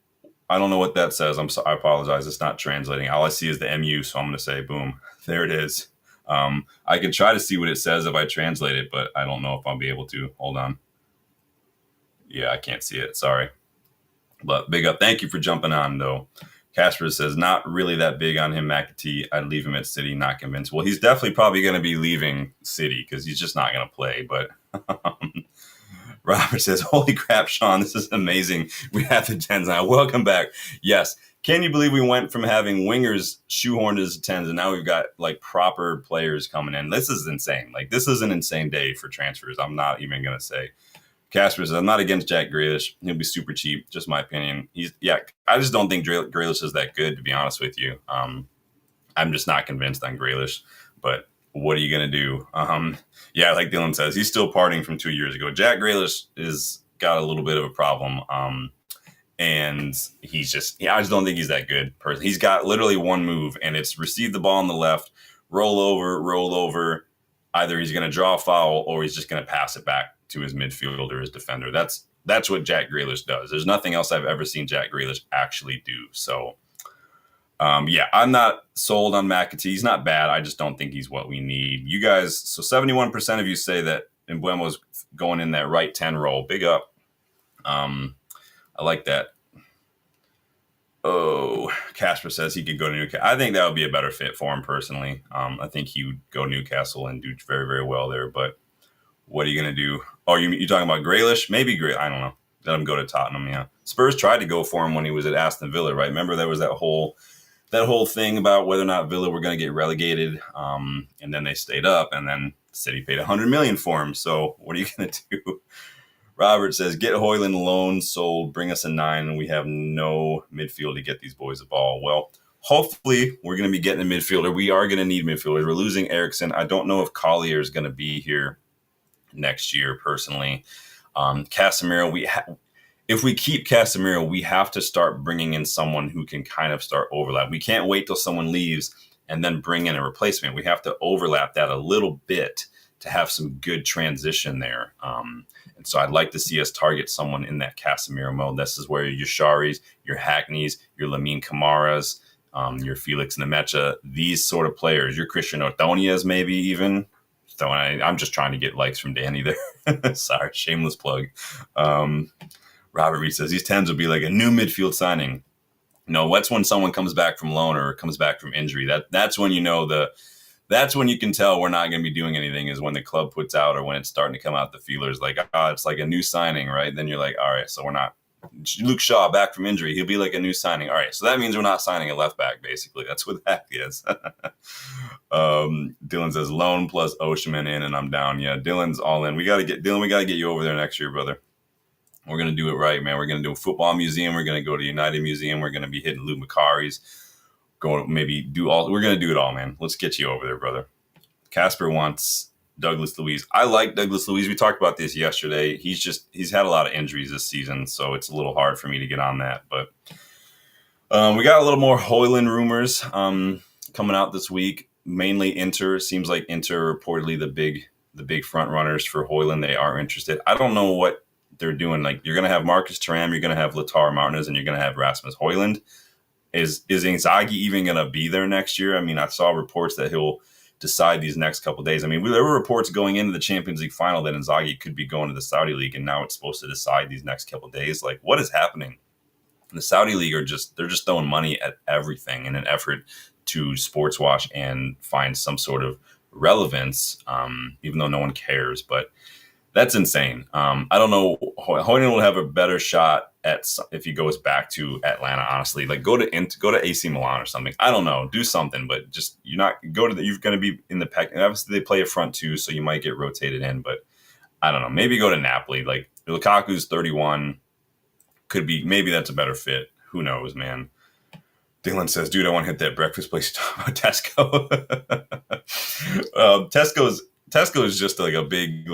I don't know what that says. I apologize. It's not translating. All I see is the MU, so I'm going to say, boom, there it is. I can try to see what it says if I translate it, but I don't know if I'll be able to. Hold on. Yeah, I can't see it. Sorry. But big up. Thank you for jumping on, though. Casper says, not really that big on him, McAtee. I'd leave him at City, not convinced. Well, he's definitely probably going to be leaving City because he's just not going to play, but... Robert says, holy crap, Sean, this is amazing. We have the 10s now. Welcome back. Yes. Can you believe we went from having wingers shoehorned as 10s and now we've got like proper players coming in? This is insane. Like, this is an insane day for transfers. I'm not even going to say. Casper says, I'm not against Jack Grealish. He'll be super cheap. Just my opinion. I just don't think Grealish is that good, to be honest with you. I'm just not convinced on Grealish, but what are you going to do? Yeah, like Dylan says, he's still partying from 2 years ago. Jack Grealish is got a little bit of a problem. And I just don't think he's that good person. He's got literally one move, and it's receive the ball on the left, roll over. Either he's going to draw a foul or he's just going to pass it back to his midfielder or his defender. That's what Jack Grealish does. There's nothing else I've ever seen Jack Grealish actually do. So, I'm not sold on McAtee. He's not bad. I just don't think he's what we need. You guys, so 71% of you say that Mbeumo's going in that right 10 role. Big up. I like that. Oh, Casper says he could go to Newcastle. I think that would be a better fit for him personally. I think he would go to Newcastle and do very, very well there. But what are you going to do? Oh, you talking about Grealish? Maybe Grealish. I don't know. Let him go to Tottenham, yeah. Spurs tried to go for him when he was at Aston Villa, right? Remember there was that whole thing about whether or not Villa were going to get relegated, and then they stayed up, and then City paid $100 million for him. So what are you going to do? Robert says, get Højlund loan sold, bring us a 9, and we have no midfield to get these boys the ball. Well, hopefully we're going to be getting a midfielder. We are going to need midfielders. We're losing Eriksson. I don't know if Collier is going to be here next year, personally. Casemiro, if we keep Casemiro, we have to start bringing in someone who can kind of start overlap. We can't wait till someone leaves and then bring in a replacement. We have to overlap that a little bit to have some good transition there. And so I'd like to see us target someone in that Casemiro mode. This is where your Sharis, your Hackneys, your Lamine Kamaras, your Felix Nemecha, these sort of players, your Christian Ordóñez maybe even. So I'm just trying to get likes from Danny there. Sorry, shameless plug. Robert Reed says, these 10s will be like a new midfield signing. No, that's when someone comes back from loan or comes back from injury. That's when you know that's when you can tell we're not going to be doing anything, is when the club puts out or when it's starting to come out the feelers like, it's like a new signing, right? Then you're like, all right, so we're not. Luke Shaw back from injury. He'll be like a new signing. All right, so that means we're not signing a left back, basically. That's what that is. Dylan says loan plus Osimhen in, and I'm down. Yeah, Dylan's all in. We got to get you over there next year, brother. We're going to do it right, man. We're going to do a football museum. We're going to go to United Museum. We're going to be hitting Lou Macari's. We're going to do it all, man. Let's get you over there, brother. Casper wants Douglas Luiz. I like Douglas Luiz. We talked about this yesterday. He's had a lot of injuries this season, so it's a little hard for me to get on that. But we got a little more Højlund rumors coming out this week. Mainly Inter. Seems like Inter reportedly the big front runners for Højlund. They are interested. I don't know what they're doing. Like, you're going to have Marcus Thuram, you're going to have Lautaro Martinez, and you're going to have Rasmus Højlund. Is Inzaghi even going to be there next year? I mean, I saw reports that he'll decide these next couple of days. I mean, there were reports going into the Champions League final that Inzaghi could be going to the Saudi League, and now it's supposed to decide these next couple of days. Like, what is happening? The Saudi League they're just throwing money at everything in an effort to sports wash and find some sort of relevance, even though no one cares. But that's insane. I don't know. Højlund will have a better shot if he goes back to Atlanta. Honestly, like go to AC Milan or something. I don't know. Do something, but just you're going to be in the pack. And obviously, they play a front two, so you might get rotated in. But I don't know. Maybe go to Napoli. Like Lukaku's 31. Could be. Maybe that's a better fit. Who knows, man. Dylan says, "Dude, I want to hit that breakfast place about Tesco." Tesco is just like a big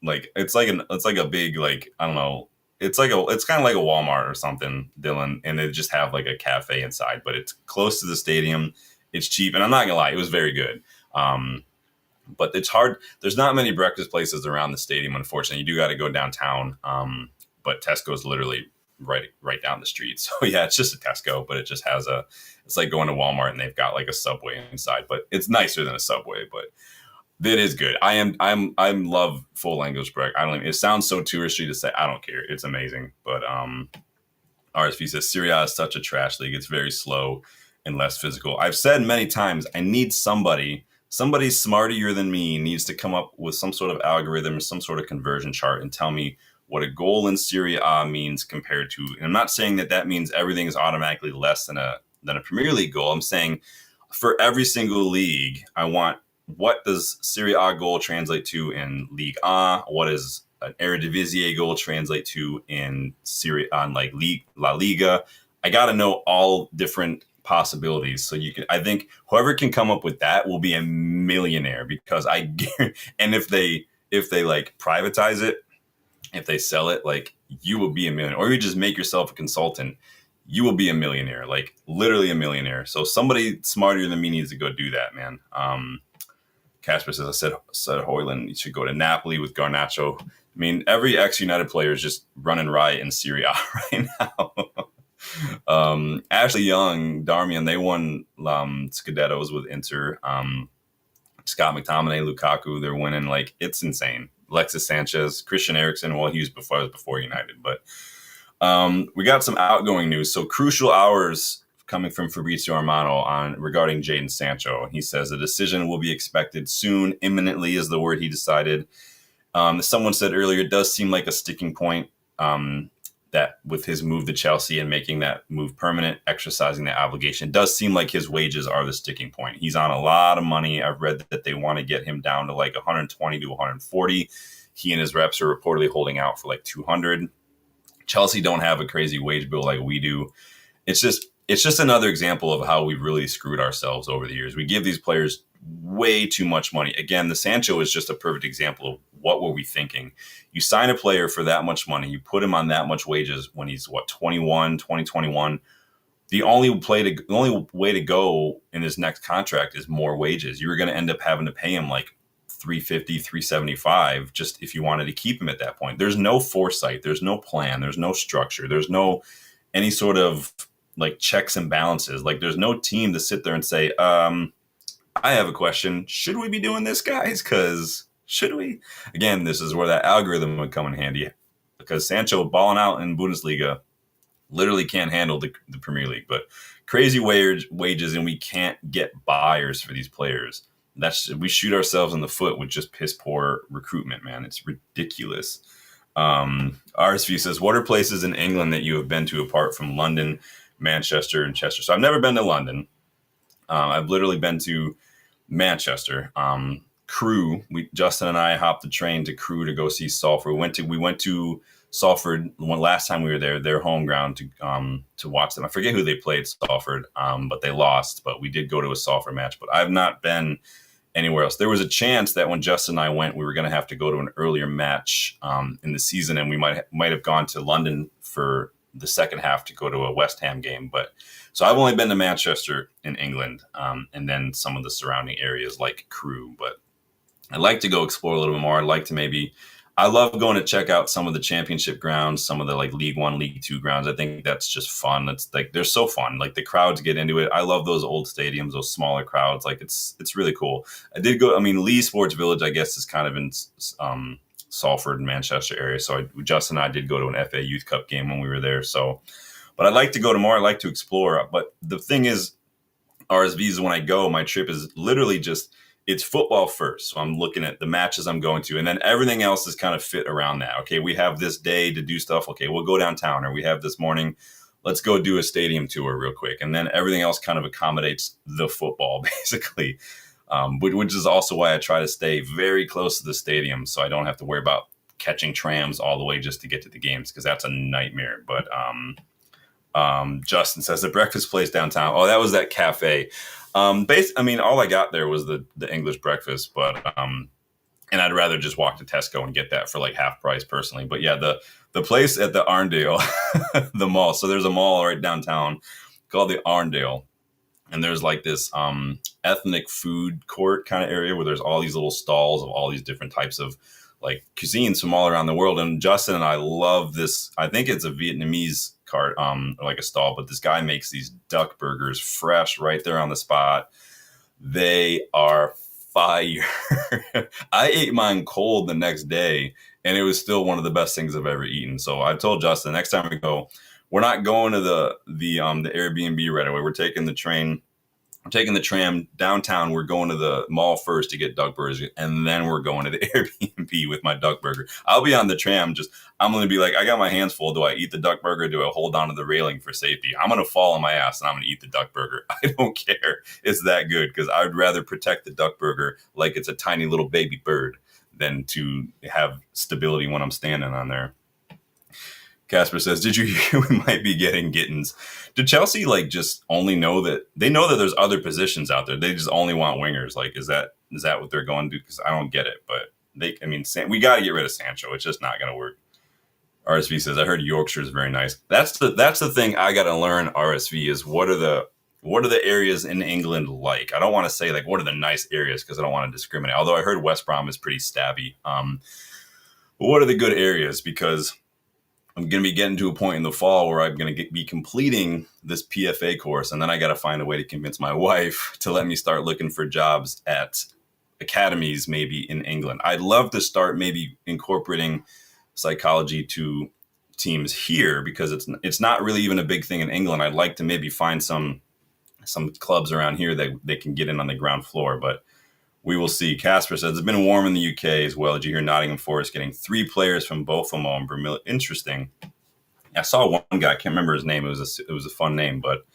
it's like a big, like, I don't know. It's kind of like a Walmart or something, Dylan, and they just have like a cafe inside, but it's close to the stadium. It's cheap, and I'm not gonna lie, it was very good. But it's hard. There's not many breakfast places around the stadium, unfortunately. You do got to go downtown. But Tesco's literally right down the street. So yeah, it's just a Tesco, but it just has it's like going to Walmart and they've got like a Subway inside, but it's nicer than a Subway, but it is good. I love full English breakfast. It sounds so touristy to say. I don't care. It's amazing. But RSV says Serie A is such a trash league. It's very slow and less physical. I've said many times, I need somebody smarter than me needs to come up with some sort of algorithm, some sort of conversion chart, and tell me what a goal in Serie A means compared to. And I'm not saying that means everything is automatically less than a Premier League goal. I'm saying for every single league, I want, what does Serie A goal translate to in Ligue A? What does an Eredivisie goal translate to in Serie A, like La Liga? I got to know all different possibilities. So I think whoever can come up with that will be a millionaire, because and if they like privatize it, if they sell it, like you will be a millionaire. Or you just make yourself a consultant, you will be a millionaire, like literally a millionaire. So somebody smarter than me needs to go do that, man. Casper says, said Hoyland should go to Napoli with Garnacho. I mean, every ex-United player is just running riot in Serie A right now. Ashley Young, Darmian, they won Scudettos with Inter. Scott McTominay, Lukaku, they're winning. Like, it's insane. Alexis Sanchez, Christian Eriksen, well, he was before United. But we got some outgoing news. So crucial hours coming from Fabrizio Romano regarding Jadon Sancho. He says a decision will be expected soon. Imminently is the word he decided. As someone said earlier, it does seem like a sticking point that with his move to Chelsea and making that move permanent, exercising that obligation, it does seem like his wages are the sticking point. He's on a lot of money. I've read that they want to get him down to like 120 to 140. He and his reps are reportedly holding out for like 200. Chelsea don't have a crazy wage bill like we do. It's just another example of how we've really screwed ourselves over the years. We give these players way too much money. Again, the Sancho is just a perfect example of what were we thinking. You sign a player for that much money, you put him on that much wages when he's 2021. The only way to go in his next contract is more wages. You were going to end up having to pay him like 350, 375 just if you wanted to keep him at that point. There's no foresight, there's no plan, there's no structure, there's no any sort of like checks and balances. Like there's no team to sit there and say, I have a question. Should we be doing this, guys? Because should we? Again, this is where that algorithm would come in handy, because Sancho balling out in Bundesliga literally can't handle the Premier League. But crazy wages, and we can't get buyers for these players. We shoot ourselves in the foot with just piss poor recruitment, man. It's ridiculous. RSV says, what are places in England that you have been to apart from London, Manchester, and Chester? So I've never been to London. I've literally been to Manchester. Crewe. Justin and I hopped the train to Crewe to go see Salford. We went to Salford last time we were there, their home ground, to watch them. I forget who they played, Salford, but they lost. But we did go to a Salford match. But I've not been anywhere else. There was a chance that when Justin and I went, we were going to have to go to an earlier match in the season, and we might have gone to London for the second half to go to a West Ham game. But so I've only been to Manchester in England, and then some of the surrounding areas like Crewe. But I'd like to go explore a little bit more. I love going to check out some of the championship grounds, some of the like League One, League Two grounds. I think that's just fun. It's like, they're so fun. Like the crowds get into it. I love those old stadiums, those smaller crowds. Like it's really cool. I did go, Lee Sports Village, I guess, is kind of in Salford and Manchester area. So Justin and I did go to an FA Youth Cup game when we were there. So, but I'd like to go to more. I'd like to explore. But the thing is, RSVs, when I go, my trip is literally just, it's football first. So I'm looking at the matches I'm going to, and then everything else is kind of fit around that. Okay, we have this day to do stuff. Okay, we'll go downtown, or we have this morning, let's go do a stadium tour real quick. And then everything else kind of accommodates the football, basically, which is also why I try to stay very close to the stadium so I don't have to worry about catching trams all the way just to get to the games, because that's a nightmare. But Justin says the breakfast place downtown. Oh, that was that cafe. All I got there was the English breakfast, but and I'd rather just walk to Tesco and get that for like half price personally. But yeah, the place at the Arndale, the mall. So there's a mall right downtown called the Arndale, and there's like this ethnic food court kind of area where there's all these little stalls of all these different types of like cuisines from all around the world. And Justin and I love this. I think it's a Vietnamese cart, like a stall, but this guy makes these duck burgers fresh right there on the spot. They are fire. I ate mine cold the next day, and it was still one of the best things I've ever eaten. So I told Justin, next time we go, we're not going to the Airbnb right away. We're taking the train. I'm taking the tram downtown. We're going to the mall first to get duck burgers, and then we're going to the Airbnb with my duck burger. I'll be on the tram. I'm going to be like, I got my hands full. Do I eat the duck burger? Do I hold on to the railing for safety? I'm going to fall on my ass, and I'm going to eat the duck burger. I don't care. It's that good, because I would rather protect the duck burger like it's a tiny little baby bird than to have stability when I'm standing on there. Casper says, did you hear we might be getting Gittins? Did Chelsea just only know that they know that there's other positions out there? They just only want wingers. Like, is that what they're going to do? Because I don't get it. But we got to get rid of Sancho. It's just not going to work. RSV says, I heard Yorkshire is very nice. That's the thing I got to learn, RSV, is what are the areas in England like? I don't want to say like what are the nice areas because I don't want to discriminate. Although I heard West Brom is pretty stabby. But what are the good areas? Because I'm going to be getting to a point in the fall where I'm going to be completing this PFA course, and then I got to find a way to convince my wife to let me start looking for jobs at academies maybe in England. I'd love to start maybe incorporating psychology to teams here because it's not really even a big thing in England. I'd like to maybe find some clubs around here that they can get in on the ground floor, but we will see. Casper says it's been warm in the UK as well. Did you hear Nottingham Forest getting 3 players from Bothamo and Vermilion? Interesting. I saw one guy. I can't remember his name. It was a fun name, but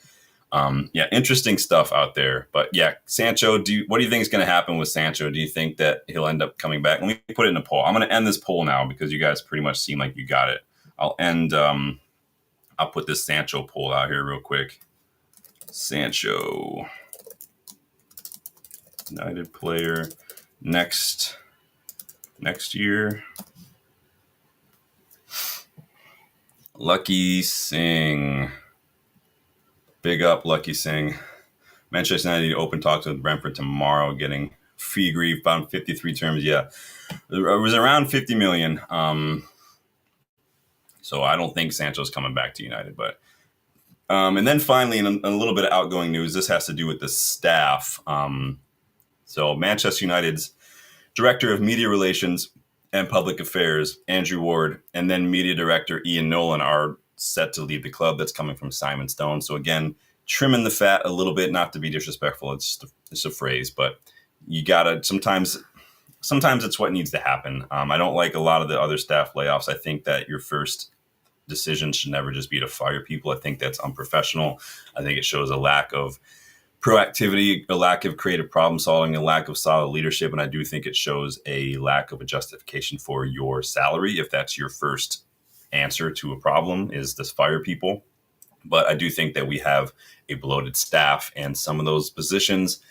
yeah, interesting stuff out there. But yeah, Sancho. What do you think is going to happen with Sancho? Do you think that he'll end up coming back? Let me put it in a poll. I'm going to end this poll now because you guys pretty much seem like you got it. I'll put this Sancho poll out here real quick. Sancho. United player next year. Lucky Singh. Big up, Lucky Singh. Manchester United open talks with Brentford tomorrow, getting fee agreed about 53 terms. Yeah, it was around 50 million. So I don't think Sancho's coming back to United, but. And then finally, in a little bit of outgoing news, this has to do with the staff. So Manchester United's Director of Media Relations and Public Affairs, Andrew Ward, and then Media Director Ian Nolan are set to leave the club. That's coming from Simon Stone. So again, trimming the fat a little bit, not to be disrespectful. It's a phrase, but you gotta sometimes it's what needs to happen. I don't like a lot of the other staff layoffs. I think that your first decision should never just be to fire people. I think that's unprofessional. I think it shows a lack of proactivity, a lack of creative problem solving, a lack of solid leadership. And I do think it shows a lack of a justification for your salary. If that's your first answer to a problem is to fire people. But I do think that we have a bloated staff and some of those positions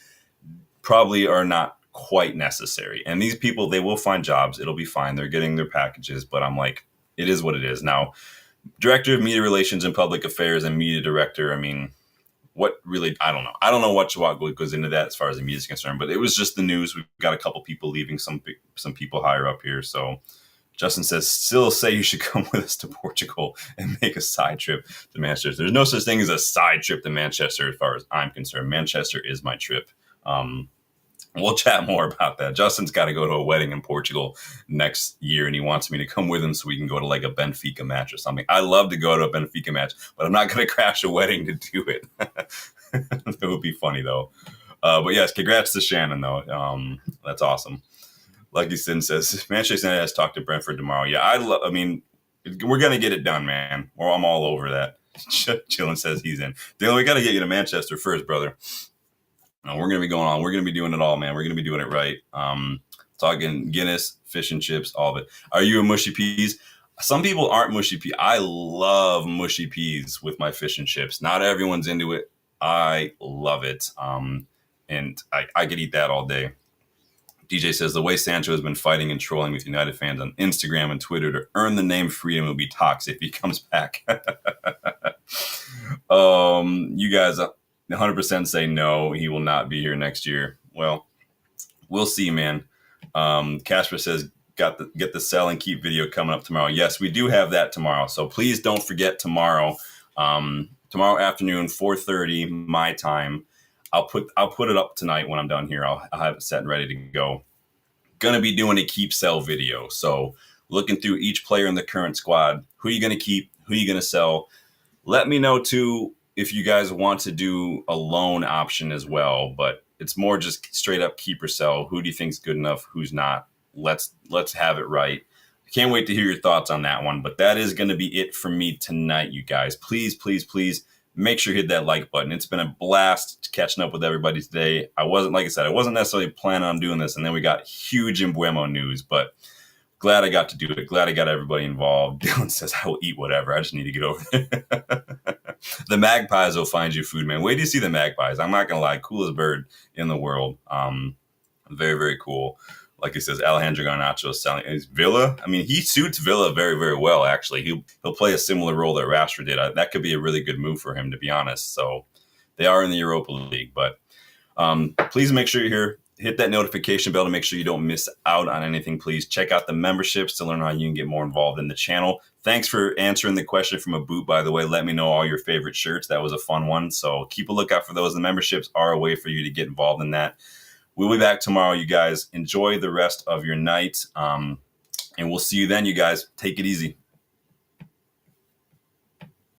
probably are not quite necessary. And these people, they will find jobs. It'll be fine. They're getting their packages, but I'm like, it is what it is. Now, Director of Media Relations and Public Affairs and Media Director, I mean, what really, I don't know. I don't know what goes into that as far as the media is concerned, but it was just the news. We've got a couple people leaving, some people higher up here. So Justin says, still say you should come with us to Portugal and make a side trip to Manchester. There's no such thing as a side trip to Manchester as far as I'm concerned. Manchester is my trip. We'll chat more about that. Justin's got to go to a wedding in Portugal next year, and he wants me to come with him so we can go to like a Benfica match or something. I love to go to a Benfica match, but I'm not going to crash a wedding to do it. It would be funny, though. But yes, congrats to Shannon, though. That's awesome. Lucky Sin says, Manchester United has talked to Brentford tomorrow. Yeah, I mean, we're going to get it done, man. I'm all over that. Chillin says he's in. Dylan, we got to get you to Manchester first, brother. No, we're going to be going on. We're going to be doing it all, man. We're going to be doing it right. Talking Guinness, fish and chips, all of it. Are you a mushy peas? Some people aren't mushy peas. I love mushy peas with my fish and chips. Not everyone's into it. I love it. And I could eat that all day. DJ says, the way Sancho has been fighting and trolling with United fans on Instagram and Twitter to earn the name Freedom will be toxic if he comes back. You guys 100% say no, he will not be here next year. Well, we'll see, man. Casper says, get the sell and keep video coming up tomorrow. Yes, we do have that tomorrow. So please don't forget tomorrow. Tomorrow afternoon, 4:30 my time. I'll put it up tonight when I'm done here. I'll have it set and ready to go. Gonna be doing a keep sell video. So looking through each player in the current squad, who are you gonna keep, who are you gonna sell? Let me know too if you guys want to do a loan option as well, but it's more just straight up keep or sell. Who do you think's good enough? Who's not? Let's have it right. I can't wait to hear your thoughts on that one, but that is going to be it for me tonight, you guys. Please, please, please make sure you hit that like button. It's been a blast catching up with everybody today. I wasn't necessarily planning on doing this, and then we got huge Mbeumo news, but glad I got to do it. Glad I got everybody involved. Dylan says, I will eat whatever. I just need to get over there. The magpies will find you food, man. Wait till you see the magpies. I'm not going to lie. Coolest bird in the world. Very, very cool. like he says, Alejandro Garnacho is selling. Is Villa? I mean, he suits Villa very, very well, actually. He'll play a similar role that Rashford did. That could be a really good move for him, to be honest. So they are in the Europa League. But please make sure you're here. Hit that notification bell to make sure you don't miss out on anything. Please check out the memberships to learn how you can get more involved in the channel. Thanks for answering the question from a boot, by the way. Let me know all your favorite shirts. That was a fun one. So keep a lookout for those. The memberships are a way for you to get involved in that. We'll be back tomorrow, you guys. Enjoy the rest of your night. And we'll see you then, you guys. Take it easy.